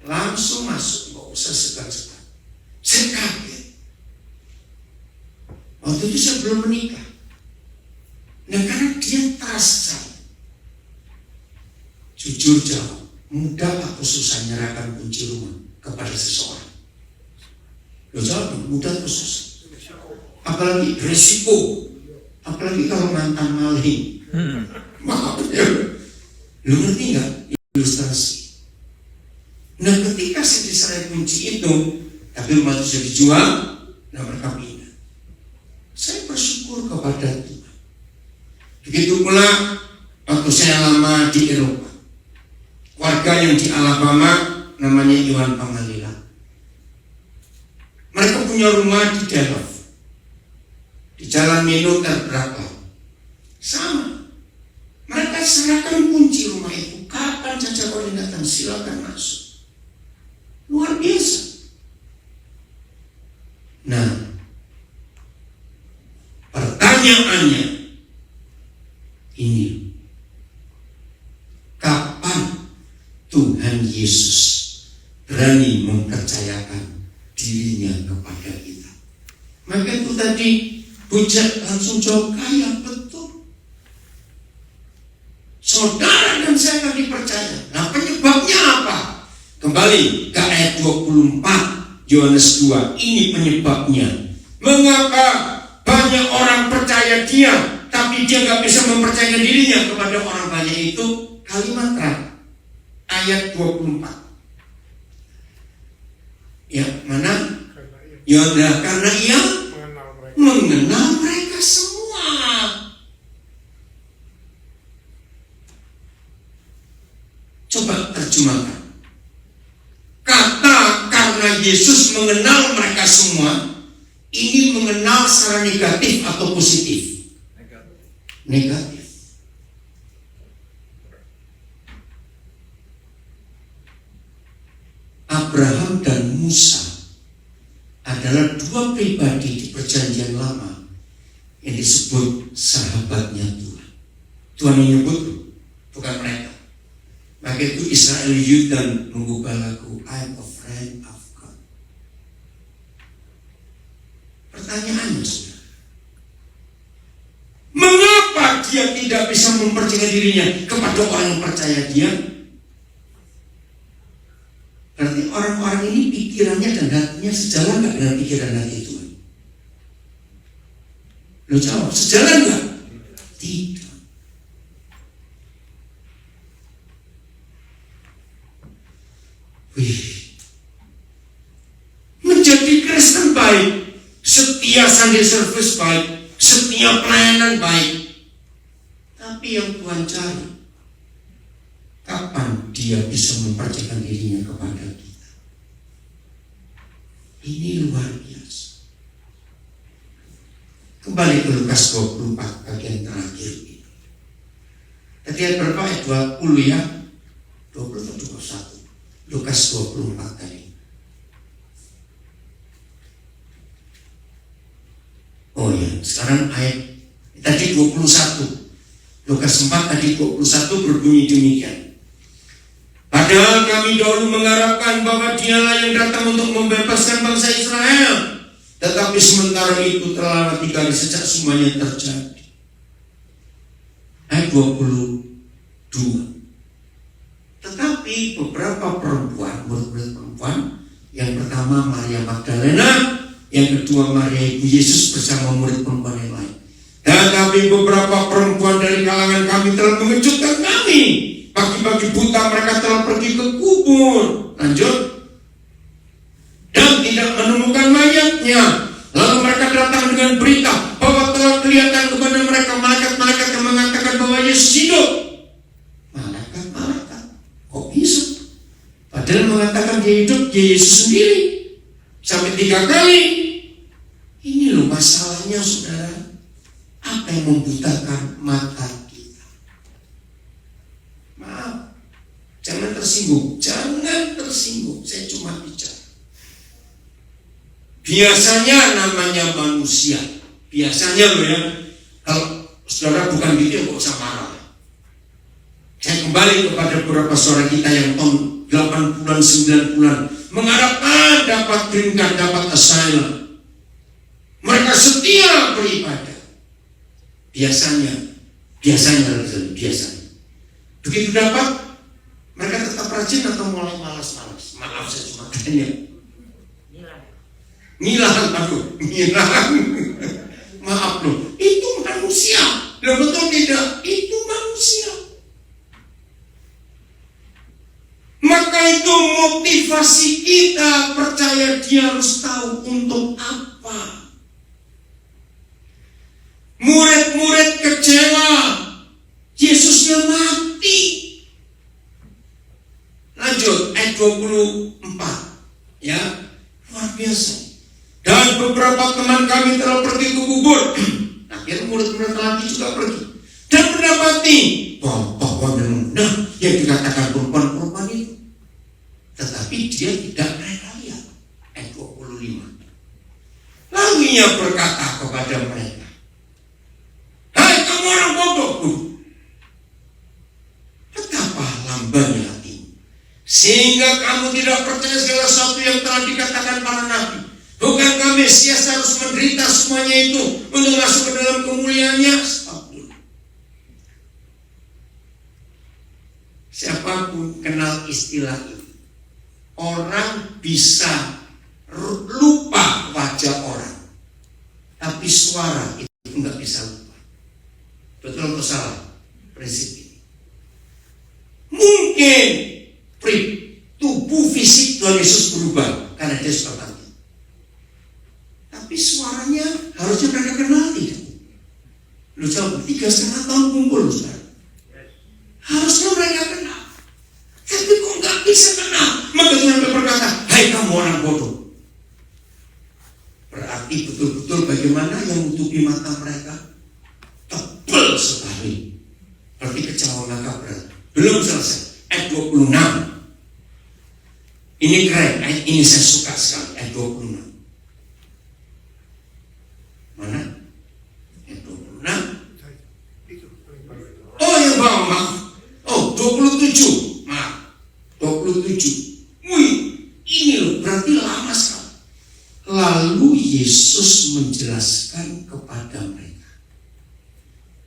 langsung masuk, nggak usah segan-segan. Saya kaget. Waktu itu saya belum menikah. Nah, karena dia trust saya. Jujur jawab, mudah atau susah nyerahkan kunci rumah kepada seseorang? Lo jawab, mudah atau susah? Apalagi resiko, apalagi kalau mantan maling. Maaf ya, lo ngerti nggak ilustrasi? Nah, ketika saya diserai kunci itu, tapi rumah itu sudah dijual, nah mereka pindah. Saya bersyukur kepada Tuhan. Begitu pula waktu saya lama di Eropa, warga yang di Alabama namanya Iwan Pangalila. Mereka punya rumah di Delft, di Jalan Minoter berapa? Sama. Mereka serahkan kunci rumah itu. Kapan saja kau datang, silakan masuk. Luar biasa. Nah, pertanyaannya ini, kapan Tuhan Yesus berani mempercayakan dirinya kepada kita? Maka itu tadi Bujat langsung jawab, kaya, betul. Saudara dan saya akan dipercaya. Nah, penyebabnya apa? Kembali ke ayat 24 Yohanes 2. Ini penyebabnya. Mengapa banyak orang percaya dia, tapi dia gak bisa mempercayakan dirinya kepada orang banyak itu? Kalimat terakhir, ayat 24. Ya, mana? Ya, karena ia mengenal mereka semua. Coba terjemahkan. Kata karena Yesus mengenal mereka semua, ini mengenal secara negatif atau positif? Negatif. Abraham dan Musa adalah dua pribadi di perjanjian lama yang disebut sahabatnya Tuhan. Tuhan menyebut, bukan mereka. Maka itu Israel Yudan mengubah lagu I'm a friend of God. Pertanyaannya sudah, mengapa dia tidak bisa mempercayai dirinya kepada orang yang percaya dia? Berarti orang-orang ini pikirannya dan hatinya sejalan nggak dengan pikiran hati Tuhan? Lo jawab, sejalan nggak? Tidak. Wih. Menjadi Kristen baik, setia Sunday service baik, setia pelayanan baik. Tapi yang Tuhan cari, kapan dia bisa mempercayakan dirinya kepada kita? Ini luar biasa. Kembali ke Lukas 24 bagian terakhir ini. Tadi ayat berapa? Ayat 20 ya? 20 atau 21? Lukas 24 tadi. Oh ya, sekarang ayat tadi 21. Lukas 4 tadi 21 berbunyi demikian. Padahal kami dahulu mengharapkan bahwa dialah yang datang untuk membebaskan bangsa Israel. Tetapi sementara itu telah 3 kali sejak semuanya terjadi. Ayat 22. Tetapi beberapa perempuan, murid-murid perempuan, yang pertama Maria Magdalena, yang kedua Maria Ibu Yesus bersama murid perempuan yang lain. Tetapi beberapa perempuan dari kalangan kami telah mengejutkan kami. Pagi-pagi buta mereka telah pergi ke kubur. Lanjut. Dan tidak menemukan mayatnya. Lalu mereka datang dengan berita bahwa telah kelihatan kepada mereka malaikat-malaikat yang mengatakan bahwa Yesus hidup. Malaikat-malaikat, kok bisa? Padahal mengatakan dia hidup, dia Yesus sendiri. Sampai 3 kali. Ini loh masalahnya, saudara. Apa yang membutakan mata kita? Maaf, jangan tersinggung. Jangan tersinggung, saya cuma bicara. Biasanya namanya manusia. Biasanya loh ya. Kalau saudara bukan gitu, kok usah marah. Saya kembali kepada beberapa saudara kita yang tahun 80-an, 90-an mengharapkan dapat green card, dapat asylum. Mereka setia beribadah. Biasanya. Begitu dapat, mereka tetap rajin atau mulai malas-malas. Maaf, saya cuma tanya. Ngilang. Maaf loh, itu manusia. Loh betul tidak? Itu manusia. Maka itu motivasi kita percaya dia harus tahu untuk apa. Murid-murid kecewa, Yesusnya mati. Lanjut ayat 24 ya, luar biasa. Dan beberapa teman kami telah pergi ke kubur. Akhirnya murid-murid lagi juga pergi dan mendapati bahwa benar yang dikatakan perempuan-perempuan itu. Tetapi dia tidak mereka lihat. Ayat 25. Lalu ia berkata kepada mereka, "Hai kamu orang bodoh, betapa lambannya hatimu, sehingga kamu tidak percaya segala sesuatu yang telah dikatakan para nabi. Bukankah Mesias harus menderita semuanya itu untuk masuk ke dalam kemuliaannya?" Siapapun kenal istilah ini, orang bisa lupa wajah orang, tapi suara itu nggak bisa lupa. Betul atau salah prinsip ini? Mungkin tubuh fisik Tuhan Yesus berubah karena dia sudah mati, tapi suaranya harusnya mereka kenal tidak? Lu jawab 3,5 tahun kumpul sekarang. Harusnya mereka kenal, tapi kok nggak bisa kenal? Maka Tuhan berkata, "Hai kamu orang bodoh." Berarti betul-betul bagaimana yang menutupi mata mereka tebal sekali. Berarti kecewa mereka berat. Belum selesai. Ayat 26. Ini keren. Ayat ini saya suka sekali. Ayat 26. Mana? Ayat 26. Oh yang bawah, maaf. Oh 27. Maaf. 27. Wih, ini loh berarti lama sekali. Lalu Yesus menjelaskan kepada mereka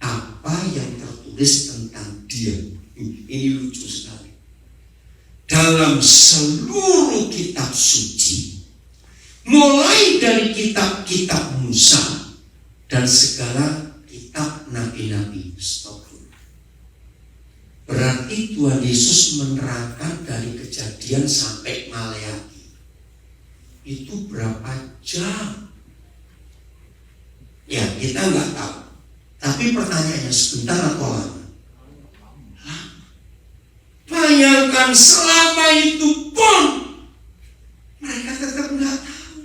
apa yang tertulis tentang dia. Ini lucu sekali. Dalam seluruh kitab suci, mulai dari kitab-kitab Musa dan segala kitab nabi-nabi. Stop dulu. Berarti Tuhan Yesus menerangkan dari Kejadian sampai Maleakhi. Itu berapa jam? Ya, kita nggak tahu. Tapi pertanyaannya, sebentar atau lama? Bayangkan selama itu pun mereka tetap nggak tahu,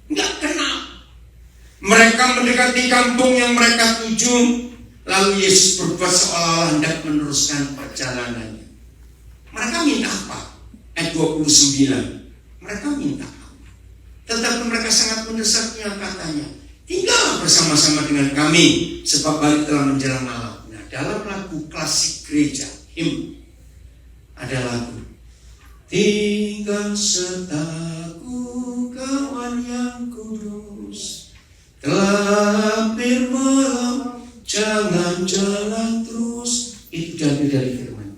nggak kenal. Mereka mendekati kampung yang mereka tuju, lalu Yesus berbuat seolah-olah hendak meneruskan perjalanannya. Mereka minta apa? Ayat 29. Mereka minta apa? Tetapi mereka sangat mendesaknya, katanya, tinggallah bersama-sama dengan kami, sebab balik telah menjelang malam. Nah, dalam lagu klasik gereja, hymn, ada lagu, tinggal sertaku kawan yang kudus, telah hampir malam, jangan jalan terus. Itu diambil dari firman.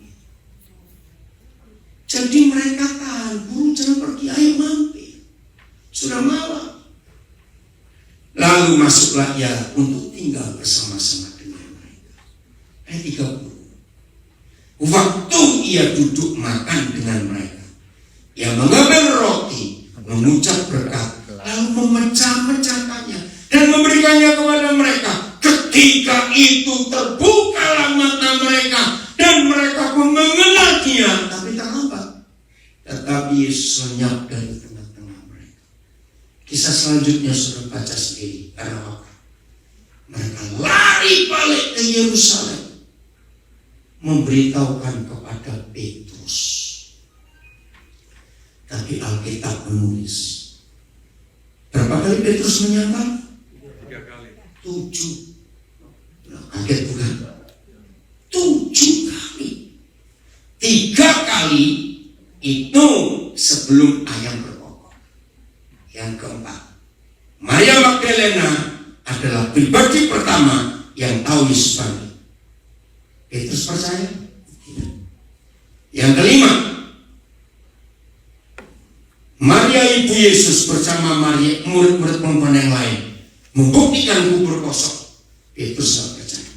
Jadi mereka tahan, guru jangan pergi, ayo mampir, sudah malam. Lalu masuklah ia untuk tinggal bersama-sama dengan mereka. Ayat 30. Waktu ia duduk makan dengan mereka, ia mengambil roti, mengucap berkat, lalu memecah-mecahkannya dan memberikannya kepada mereka. Ketika itu terbukalah mata mereka dan mereka pun mengenal Dia. Tapi terlambat. Tetapi Yesus lenyap dari tengah-tengah mereka. Kisah selanjutnya sudah baca sendiri karena waktu. Mereka lari balik ke Yerusalem, memberitahukan kepada Petrus. Tapi Alkitab menulis, berapa kali Petrus menyangkal? 3 kali. 7. Nah, kaget bukan? 7 kali. 3 kali itu sebelum ayam berkokok. Yang keempat, Maria Magdalena adalah pribadi pertama yang tahu Yesus bangkit. Petrus percaya? Tidak. Yang kelima, Maria ibu Yesus bersama Maria murid-murid perempuan yang lain membuktikan kubur kosong. Petrus tidak percaya.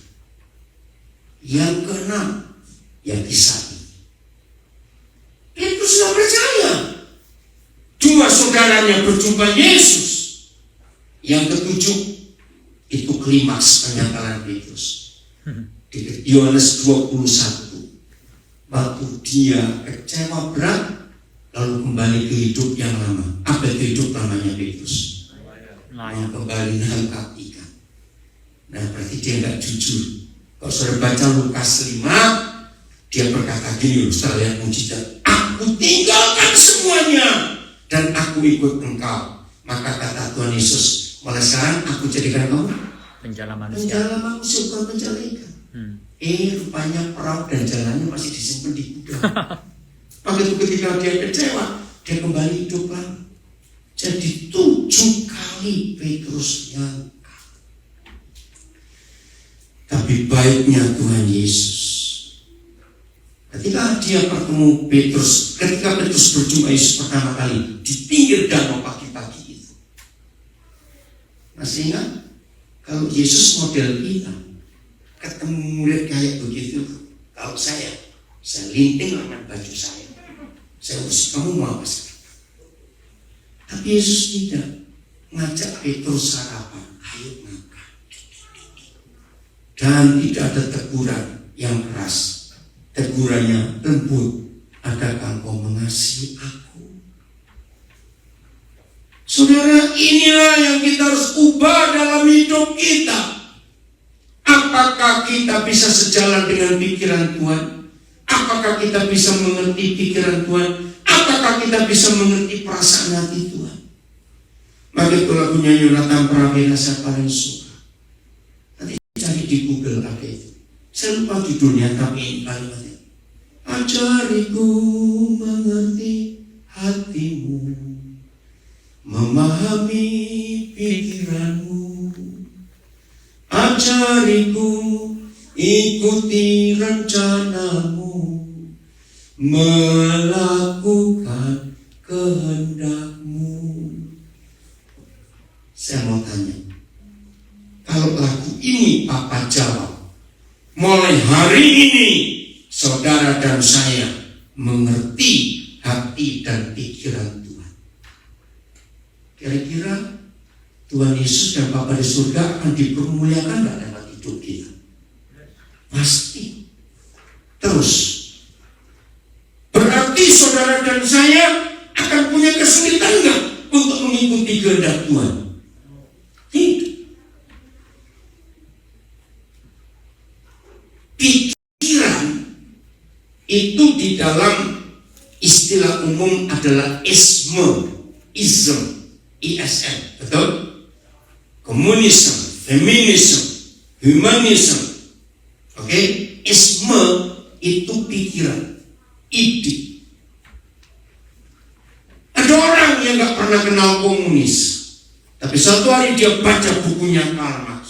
Yang keenam, yang kisah. Petrus tidak percaya. 2 saudaranya berjumpa Yesus. Yang ketujuh, itu klimaks penyangkalan Petrus. Di Yohanes 21, waktu dia kecewa berat, lalu kembali ke hidup yang lama. Apa itu hidup namanya Petrus? Mau kembali nangkap ikan. Nah, berarti dia nggak jujur. Kalau sudah baca Lukas 5, dia berkata gini, setelah lihat mujizat, aku tinggalkan semuanya dan aku ikut engkau. Maka kata Tuhan Yesus, mulai sekarang aku jadikan kamu penjala manusia. penjala manusia, bukan penjala ikan. Rupanya perahu dan jalannya masih disimpan di gudang. Maka itu ketika dia kecewa, dia kembali hidup lagi. Jadi 7 kali Petrus nyangkal. Tapi baiknya Tuhan Yesus, ketika dia bertemu Petrus, ketika Petrus berjumpa Yesus pertama kali di pinggir danau pagi-pagi itu, masih ingat? Kalau Yesus model kita, ketemu murid kayak begitu, kalau saya linting dengan baju saya urus, kamu mau apa sekarang? Tapi Yesus tidak ngajak Petrus sarapan, ayo makan. Dan tidak ada teguran yang keras, tegurannya lembut, adakah engkau mengasihi aku? Saudara, inilah yang kita harus ubah dalam hidup kita. Apakah kita bisa sejalan dengan pikiran Tuhan? Apakah kita bisa mengerti pikiran Tuhan? Apakah kita bisa mengerti perasaan hati Tuhan? Maka itu lagunya Yonatan Prawira saya paling suka. Nanti cari di Google ada itu. Saya lupa judulnya, tapi ini kalimatnya. Ajariku mengerti hatimu, memahami pikiranmu. Ajariku ikuti rencanamu, melakukan kehendakmu. Saya mau tanya, ini saudara dan saya mengerti hati dan pikiran Tuhan. Kira-kira Tuhan Yesus dan Bapa di surga akan dipermuliakan nggak lewat hidup kita? Pasti. Terus, berarti saudara dan saya akan punya kesulitan nggak untuk mengikuti kehendak Tuhan? Tidak. Pikiran itu di dalam istilah umum adalah ism, ISM, betul? Komunisme, feminisme, humanisme. Oke, isme itu pikiran, ide. Ada orang yang nggak pernah kenal komunis, tapi suatu hari dia baca bukunya Karl Marx.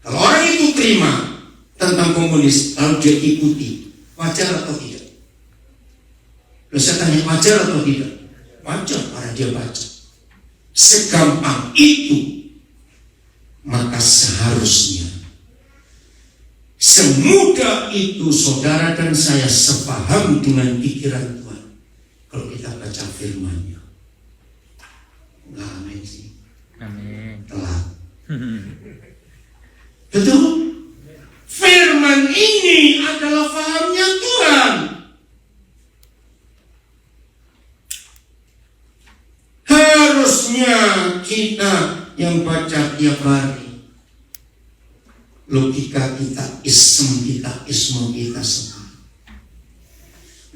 Kalau orang itu terima tentang komunis, lalu dia ikuti, wajar atau tidak? Lalu saya tanya, wajar atau tidak? Wajar, karena dia baca. Segampang itu, maka seharusnya semudah itu saudara dan saya sepaham dengan pikiran Tuhan kalau kita baca firman-Nya. Enggak, amin sih. Amin. Telat. Betul? Firman ini adalah fahamnya Tuhan. Harusnya kita yang baca tiap hari, logika kita, isme kita semua.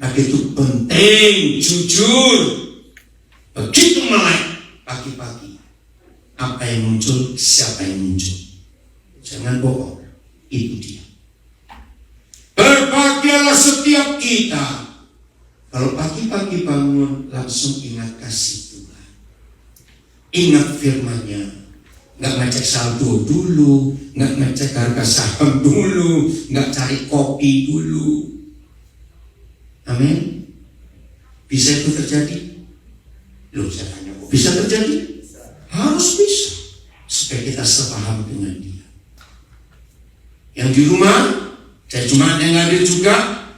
Begitu penting, jujur. Begitu melek pagi-pagi, apa yang muncul, siapa yang muncul. Jangan bohong, itu dia. Berbahagialah setiap kita kalau pagi-pagi bangun langsung ingat kasih Tuhan, ingat firman-Nya. Nggak ngecek saldo dulu, nggak ngecek harga saham dulu, nggak cari kopi dulu. Amin. Bisa itu terjadi? Loh, saya tanya, kok bisa terjadi? Harus bisa, supaya kita sepaham dengan Dia. Yang di rumah, saya cuma yang hadir juga,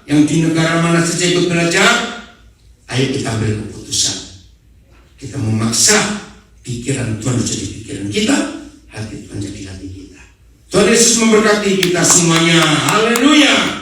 yang di negara mana saja ikut belajar, ayo kita ambil keputusan. Kita memaksa pikiran Tuhan jadi pikiran kita, hati Tuhan jadi hati kita. Tuhan Yesus memberkati kita semuanya. Haleluya.